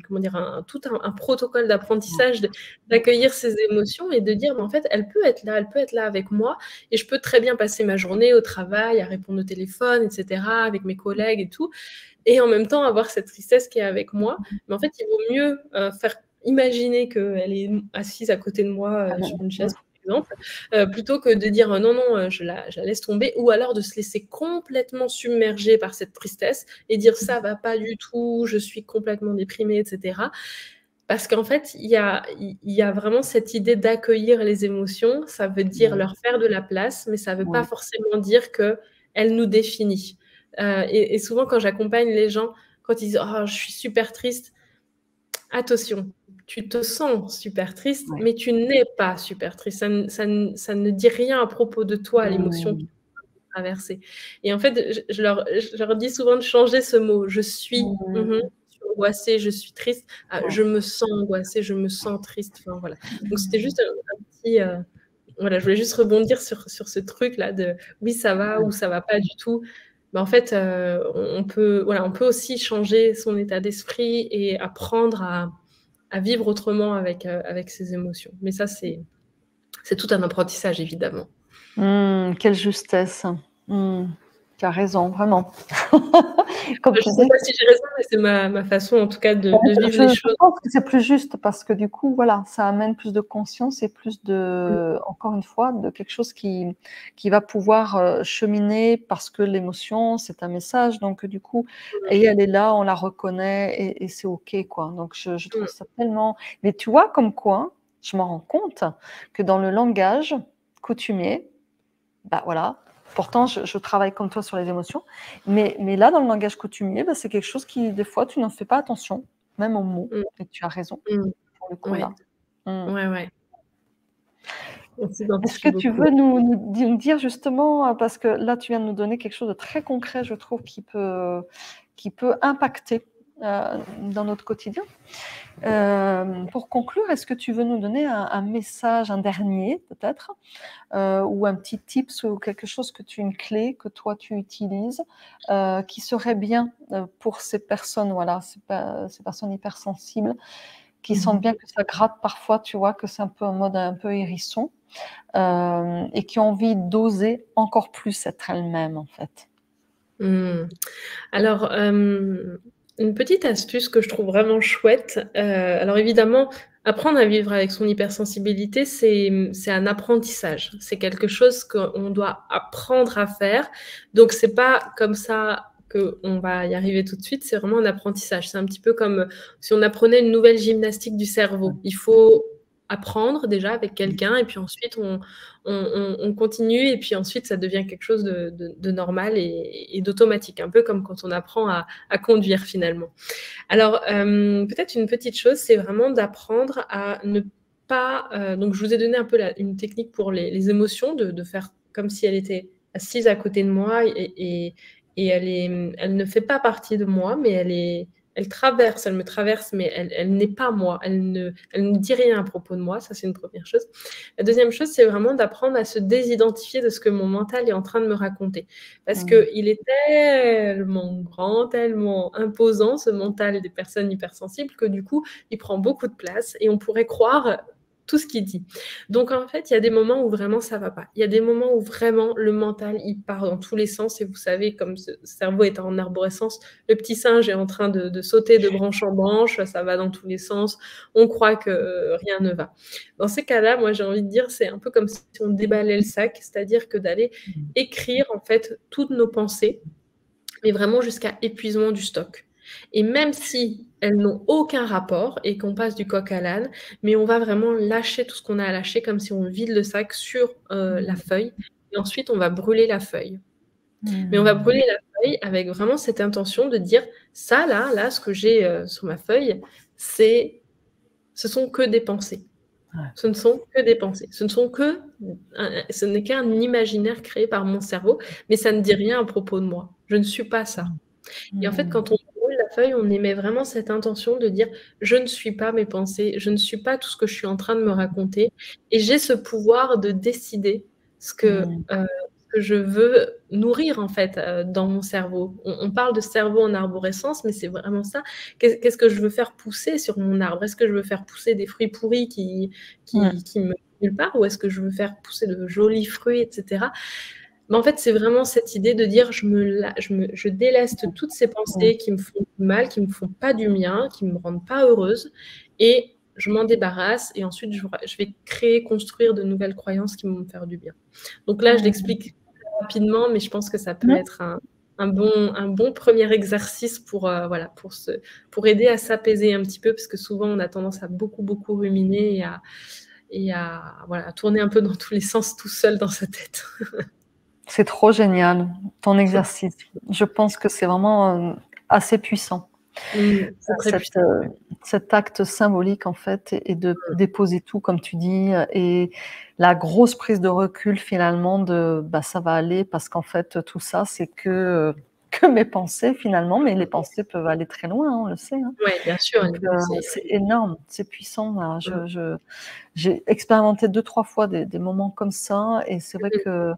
comment dire? Tout un protocole d'apprentissage d'accueillir ces émotions et de dire: «Mais en fait, elle peut être là avec moi et je peux très bien passer ma journée au travail, à répondre au téléphone et cetera, avec mes collègues et tout et en même temps avoir cette tristesse qui est avec moi. Mais en fait, il vaut mieux, faire imaginer qu'elle est assise à côté de moi, Ah sur non. une Mmh. chaise, par exemple, plutôt que de dire: «Non, non, je la laisse tomber» ou alors de se laisser complètement submerger par cette tristesse et dire: «Ça va pas du tout, je suis complètement déprimée» et cetera. Parce qu'en fait, il y a vraiment cette idée d'accueillir les émotions. Ça veut dire Mmh. leur faire de la place, mais ça veut pas Oui. forcément dire qu'elles nous définissent. Et souvent quand j'accompagne les gens, quand ils disent: «Oh, je suis super triste», attention, tu te sens super triste, Ouais. mais tu n'es pas super triste. Ça ne dit rien à propos de toi, l'émotion Mmh. qui traverser. Et en fait, je leur dis souvent de changer ce mot. Je suis, Mmh. je suis angoissée, je suis triste, à Ouais. je me sens angoissée, je me sens triste, enfin voilà. Donc c'était juste un petit, voilà, je voulais juste rebondir sur ce truc-là de oui, ça va ou ça va pas du tout. Mais en fait, on peut voilà, on peut aussi changer son état d'esprit et apprendre à vivre autrement avec ses émotions. Mais ça, c'est tout un apprentissage évidemment. Quelle justesse. Mmh. Tu as raison, vraiment. Comme tu Je sais dis. pas si j'ai raison, mais c'est ma façon en tout cas de vivre les Je choses. pense que c'est plus juste parce que du coup, voilà, ça amène plus de conscience et plus Mmh, de encore une fois, de quelque chose qui va pouvoir, cheminer parce que l'émotion, c'est un message donc du coup et elle est là, on la reconnaît et c'est OK, quoi. Donc je trouve mmh, ça tellement mais tu vois comme quoi, je m'en rends compte que dans le langage coutumier, bah, voilà, pourtant je travaille comme toi sur les émotions, mais là, dans le langage coutumier, bah, c'est quelque chose qui, des fois, tu n'en fais pas attention, même aux mots mmh, et tu as raison, mmh. pour le coup, Ouais, là. Mmh. ouais, ouais. On Est-ce que s'identifie tu beaucoup. veux nous dire justement, parce que là, tu viens de nous donner quelque chose de très concret, je trouve, qui peut impacter, dans notre quotidien. Pour conclure, est-ce que tu veux nous donner un message, un dernier peut-être, ou un petit tips ou quelque chose une clé que toi tu utilises, qui serait bien pour ces personnes, voilà, ces personnes hypersensibles, qui sentent bien que ça gratte parfois, tu vois, que c'est un peu en mode un peu hérisson, et qui ont envie d'oser encore plus être elles-mêmes en fait. Alors, une petite astuce que je trouve vraiment chouette, alors évidemment, apprendre à vivre avec son hypersensibilité, c'est un apprentissage. C'est quelque chose qu'on doit apprendre à faire. Donc c'est pas comme ça qu'on va y arriver tout de suite, c'est vraiment un apprentissage. C'est un petit peu comme si on apprenait une nouvelle gymnastique du cerveau. Il faut apprendre déjà avec quelqu'un et puis ensuite on continue et puis ensuite ça devient quelque chose de normal et d'automatique, un peu comme quand on apprend à conduire finalement. Alors, peut-être une petite chose, c'est vraiment d'apprendre à ne pas... donc, je vous ai donné un peu une technique pour les émotions, de faire comme si elle était assise à côté de moi et elle ne fait pas partie de moi, mais elle traverse, elle me traverse, mais elle n'est pas moi, elle ne dit rien à propos de moi, ça c'est une première chose. La deuxième chose, c'est vraiment d'apprendre à se désidentifier de ce que mon mental est en train de me raconter. Parce qu'il est tellement grand, tellement imposant, ce mental des personnes hypersensibles, que du coup, il prend beaucoup de place et on pourrait croire tout ce qu'il dit. Donc en fait, il y a des moments où vraiment ça va pas. Il y a des moments où vraiment le mental, il part dans tous les sens et vous savez, comme ce cerveau est en arborescence, le petit singe est en train de sauter de branche en branche, ça va dans tous les sens, on croit que rien ne va. Dans ces cas-là, moi j'ai envie de dire, c'est un peu comme si on déballait le sac, c'est-à-dire que d'aller écrire en fait toutes nos pensées, mais vraiment jusqu'à épuisement du stock. Et même si elles n'ont aucun rapport et qu'on passe du coq à l'âne, mais on va vraiment lâcher tout ce qu'on a à lâcher comme si on vide le sac sur la feuille et ensuite on va brûler la feuille. Mais on va brûler la feuille avec vraiment cette intention de dire ça là, ce que j'ai sur ma feuille, ce sont que des pensées. Ce ne sont que des pensées. Ce n'est qu'un imaginaire créé par mon cerveau, mais ça ne dit rien à propos de moi. Je ne suis pas ça. Et en fait, quand on brûle la feuille, on émet vraiment cette intention de dire je ne suis pas mes pensées, je ne suis pas tout ce que je suis en train de me raconter, et j'ai ce pouvoir de décider ce que je veux nourrir en fait dans mon cerveau. On parle de cerveau en arborescence, mais c'est vraiment ça. Qu'est-ce que je veux faire pousser sur mon arbre? Est-ce que je veux faire pousser des fruits pourris qui me nulle part, ou est-ce que je veux faire pousser de jolis fruits, etc. Mais en fait, c'est vraiment cette idée de dire je déleste toutes ces pensées qui me font du mal, qui me font pas du bien, qui me rendent pas heureuse, et je m'en débarrasse, et ensuite je vais créer, construire de nouvelles croyances qui vont me faire du bien. Donc là, je l'explique rapidement, mais je pense que ça peut être un bon premier exercice pour, voilà, pour aider à s'apaiser un petit peu, parce que souvent on a tendance à beaucoup ruminer et à voilà, à tourner un peu dans tous les sens tout seul dans sa tête. C'est trop génial, ton exercice. Je pense que c'est vraiment assez puissant. Cet acte symbolique en fait, et de déposer tout comme tu dis, et la grosse prise de recul finalement de ça va aller, parce qu'en fait tout ça c'est que mes pensées finalement, mais les pensées peuvent aller très loin, on le sait. Oui, bien sûr. C'est énorme, c'est puissant. J'ai expérimenté 2-3 fois des moments comme ça, et c'est vrai que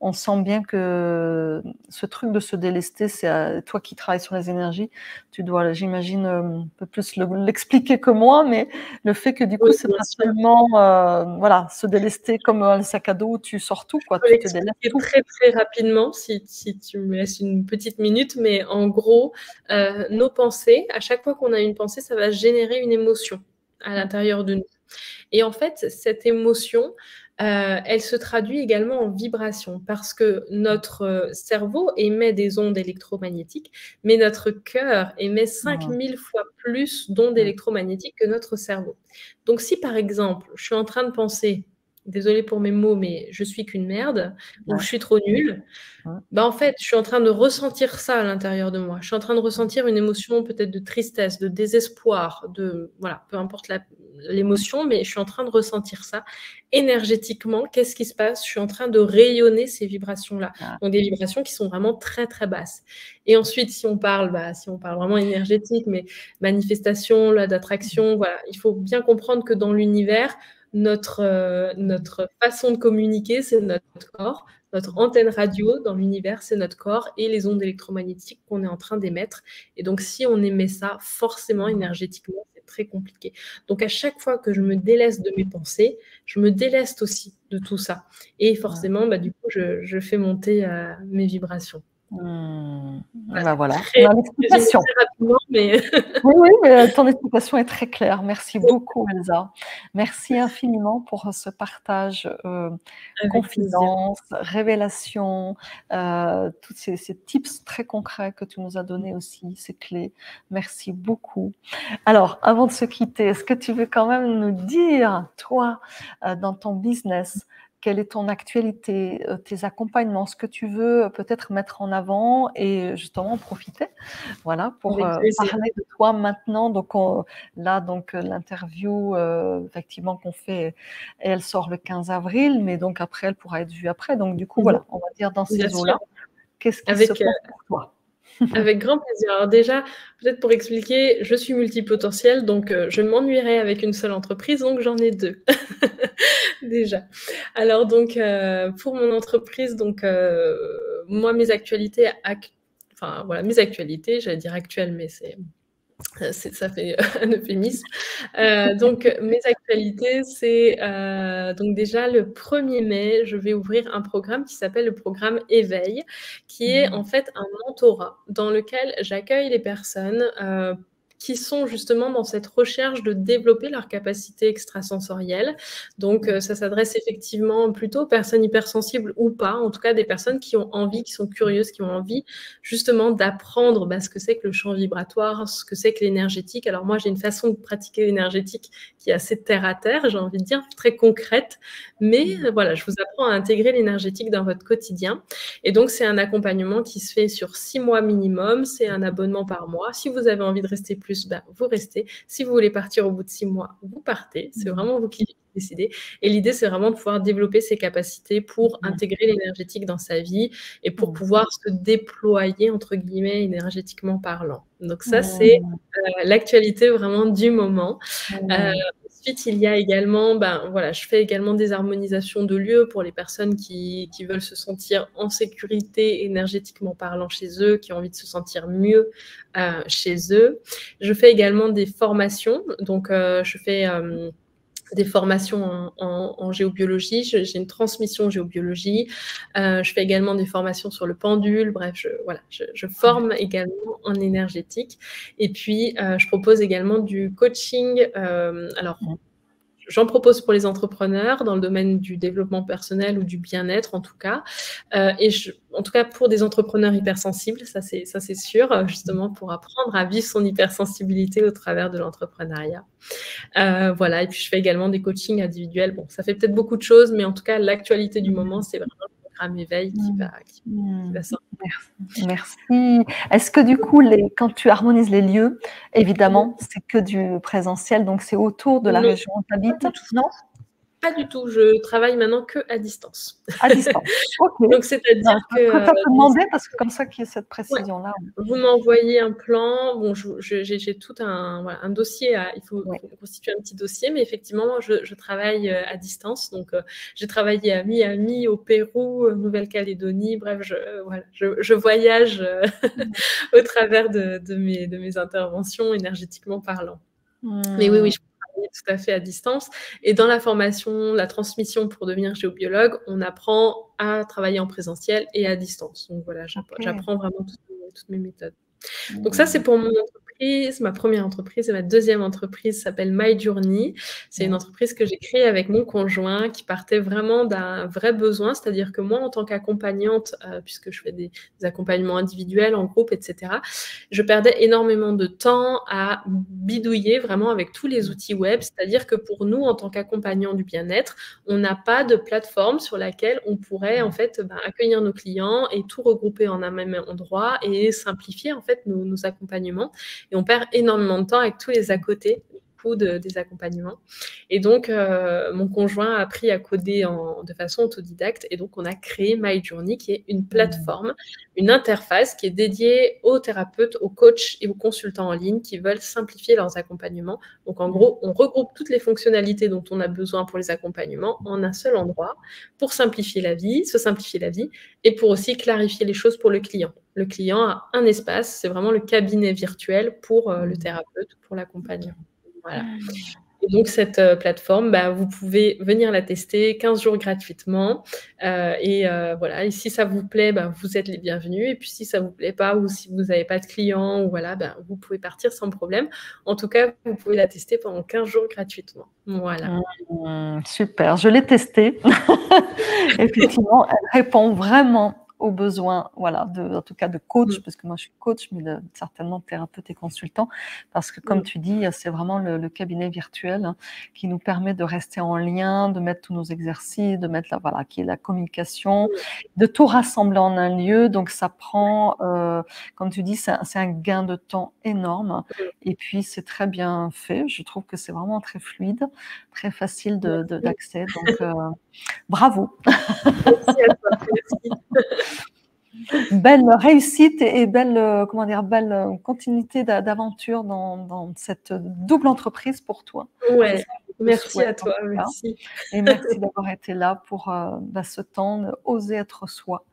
on sent bien que ce truc de se délester, c'est toi qui travailles sur les énergies, tu dois, j'imagine, un peu plus l'expliquer que moi, mais le fait que du coup, c'est pas seulement voilà, se délester comme un sac à dos où tu sors tout, quoi. Je peux l'expliquer très rapidement si tu me laisses une petite minute, mais en gros, nos pensées, à chaque fois qu'on a une pensée, ça va générer une émotion à l'intérieur de nous. Et en fait, cette émotion, elle se traduit également en vibration, parce que notre cerveau émet des ondes électromagnétiques, mais notre cœur émet 5000 fois plus d'ondes électromagnétiques que notre cerveau. Donc si par exemple, je suis en train de penser désolée pour mes mots, mais je suis qu'une merde ou Ouais. je suis trop nulle, Mmh. bah, en fait, je suis en train de ressentir ça à l'intérieur de moi. Je suis en train de ressentir une émotion peut-être de tristesse, de désespoir, de voilà, peu importe l'émotion, mais je suis en train de ressentir ça. Énergétiquement, qu'est-ce qui se passe? Je suis en train de rayonner ces vibrations-là, Ah. donc des vibrations qui sont vraiment très, très basses et ensuite si on parle vraiment énergétique, mais manifestation, loi d'attraction, voilà, il faut bien comprendre que dans l'univers, notre façon de communiquer, c'est notre corps. Notre antenne radio dans l'univers, c'est notre corps et les ondes électromagnétiques qu'on est en train d'émettre. Et donc, si on émet ça, forcément, énergétiquement, c'est très compliqué. Donc, à chaque fois que je me déleste de mes pensées, je me déleste aussi de tout ça. Et Ouais. forcément, bah, du coup, je fais monter mes vibrations. Mmh. Voilà, Bah, c'est voilà, on très a résumé l'explication. très rapidement, mais Oui, oui, mais ton explication est très claire. Merci beaucoup, Elsa. Merci infiniment pour ce partage, avec plaisir. confidence, révélation, tous ces tips très concrets que tu nous as donnés aussi, ces clés. Merci beaucoup. Alors, avant de se quitter, est-ce que tu veux quand même nous dire, toi, dans ton business, quelle est ton actualité, tes accompagnements, ce que tu veux peut-être mettre en avant et justement en profiter? Voilà, pour, Avec plaisir. parler de toi maintenant. Donc là, donc l'interview, effectivement qu'on fait, elle sort le 15 avril, mais donc après, elle pourra être vue après. Donc du coup, Mmh. voilà, on va dire dans Bien ces sûr, eaux-là, qu'est-ce qui se avec, passe pour toi? avec grand plaisir. Alors déjà, peut-être pour expliquer, je suis multipotentielle, donc je m'ennuierais avec une seule entreprise, donc j'en ai 2 déjà. Alors donc pour mon entreprise, donc moi mes actualités enfin voilà, mes actualités, j'allais dire actuelles, mais ça fait un euphémisme. Donc mes actualités, c'est donc déjà le 1er mai, je vais ouvrir un programme qui s'appelle le programme Éveil, qui est Mmh. en fait un mentorat dans lequel j'accueille les personnes, qui sont justement dans cette recherche de développer leurs capacités extrasensorielles. Donc ça s'adresse effectivement plutôt aux personnes hypersensibles ou pas, en tout cas des personnes qui ont envie, qui sont curieuses, qui ont envie justement d'apprendre ce que c'est que le champ vibratoire, ce que c'est que l'énergétique. Alors moi, j'ai une façon de pratiquer l'énergétique qui est assez terre à terre, j'ai envie de dire, très concrète, mais voilà, je vous apprends à intégrer l'énergétique dans votre quotidien. Et donc, c'est un accompagnement qui se fait sur 6 mois minimum, c'est un abonnement par mois. Si vous avez envie de rester plus, vous restez. Si vous voulez partir au bout de 6 mois, vous partez. C'est vraiment vous qui décidez. Et l'idée, c'est vraiment de pouvoir développer ses capacités pour intégrer l'énergétique dans sa vie et pour pouvoir se déployer, entre guillemets, énergétiquement parlant. Donc ça, c'est l'actualité vraiment du moment. Ensuite, il y a également, voilà, je fais également des harmonisations de lieux pour les personnes qui veulent se sentir en sécurité énergétiquement parlant chez eux, qui ont envie de se sentir mieux chez eux. Je fais également des formations, donc je fais des formations en géobiologie, j'ai une transmission géobiologie, je fais également des formations sur le pendule, bref, je forme également en énergétique et puis je propose également du coaching, alors j'en propose pour les entrepreneurs dans le domaine du développement personnel ou du bien-être en tout cas, et en tout cas pour des entrepreneurs hypersensibles, ça c'est sûr, justement pour apprendre à vivre son hypersensibilité au travers de l'entrepreneuriat. Voilà, et puis je fais également des coachings individuels. Bon, ça fait peut-être beaucoup de choses, mais en tout cas, l'actualité du moment, c'est vraiment le programme Éveil qui va sortir. Merci. Est-ce que du coup, quand tu harmonises les lieux, évidemment, c'est que du présentiel, donc c'est autour de la Non, région où tu pas habites? du tout. Non? Pas du tout, je travaille maintenant qu'à distance. À distance. OK. Donc Ben, c'est-à-dire je que, préfère te donc demander parce que comme ça qu'il y ait cette ouais. précision-là. Vous m'envoyez un plan. Bon, j'ai tout un dossier. Il faut Oui. constituer un petit dossier, mais effectivement, moi, je travaille à distance. Donc, j'ai travaillé à Miami, au Pérou, Nouvelle-Calédonie. Bref, je voyage au travers de mes interventions énergétiquement parlant. Mais oui, Mmh. je peux travailler tout à fait à distance. Et dans la formation, la transmission pour devenir géobiologue, on apprend à travailler en présentiel et à distance. Donc voilà, OK. j'apprends vraiment toutes mes méthodes. Donc ça, c'est Mmh. pour mon entreprise. entreprise, ma première entreprise et ma deuxième entreprise s'appelle My Journey. C'est une Oui. entreprise que j'ai créée avec mon conjoint qui partait vraiment d'un vrai besoin, c'est-à-dire que moi, en tant qu'accompagnante, puisque je fais des accompagnements individuels, en groupe, et cetera, je perdais énormément de temps à bidouiller vraiment avec tous les outils web. C'est-à-dire que pour nous, en tant qu'accompagnants du bien-être, on n'a pas de plateforme sur laquelle on pourrait en fait, accueillir nos clients et tout regrouper en un même endroit et simplifier en fait nos accompagnements. Et on perd énormément de temps avec tous les à côté du coup des accompagnements. Et donc, mon conjoint a appris à coder de façon autodidacte et donc on a créé My Journey qui est une plateforme, une interface qui est dédiée aux thérapeutes, aux coachs et aux consultants en ligne qui veulent simplifier leurs accompagnements. Donc en gros, on regroupe toutes les fonctionnalités dont on a besoin pour les accompagnements en un seul endroit pour simplifier la vie, se simplifier la vie et pour aussi clarifier les choses pour le client. Le client a un espace, c'est vraiment le cabinet virtuel pour le thérapeute, pour l'accompagnant. Voilà. Et donc cette, plateforme, vous pouvez venir la tester 15 jours gratuitement, voilà et si ça vous plaît, vous êtes les bienvenus et puis si ça vous plaît pas ou si vous n'avez pas de clients ou voilà, vous pouvez partir sans problème. En tout cas, vous pouvez la tester pendant 15 jours gratuitement. Voilà. Super, je l'ai testée. Effectivement, elle répond vraiment aux besoins, voilà, en tout cas de coach, Mmh. parce que moi je suis coach, mais certainement thérapeute et consultant, parce que comme Mmh. tu dis, c'est vraiment le cabinet virtuel, hein, qui nous permet de rester en lien, de mettre tous nos exercices, de mettre voilà, qui est la communication, Mmh. de tout rassembler en un lieu. Donc ça prend, comme tu dis, c'est un gain de temps énorme. Mmh. Et puis c'est très bien fait. Je trouve que c'est vraiment très fluide, très facile Merci. d'accès. Donc bravo. Merci à toi, merci. Belle réussite et belle, comment dire? Belle, continuité d'aventure dans cette double entreprise pour toi. C'est ce Ouais, que je te merci souhaite à en toi, tout cas merci. et merci d'avoir été là pour, ce temps de oser être soi.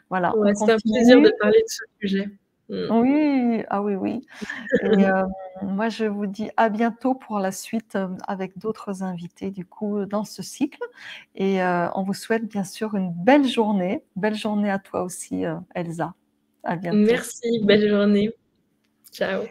Voilà, on Ouais, c'était un plaisir continue. de parler de ce sujet. Mmh. Oui, ah oui, oui et moi je vous dis à bientôt pour la suite, avec d'autres invités du coup, dans ce cycle et on vous souhaite bien sûr une belle journée. Belle journée à toi aussi, Elsa. À bientôt. Merci, belle journée. Ciao.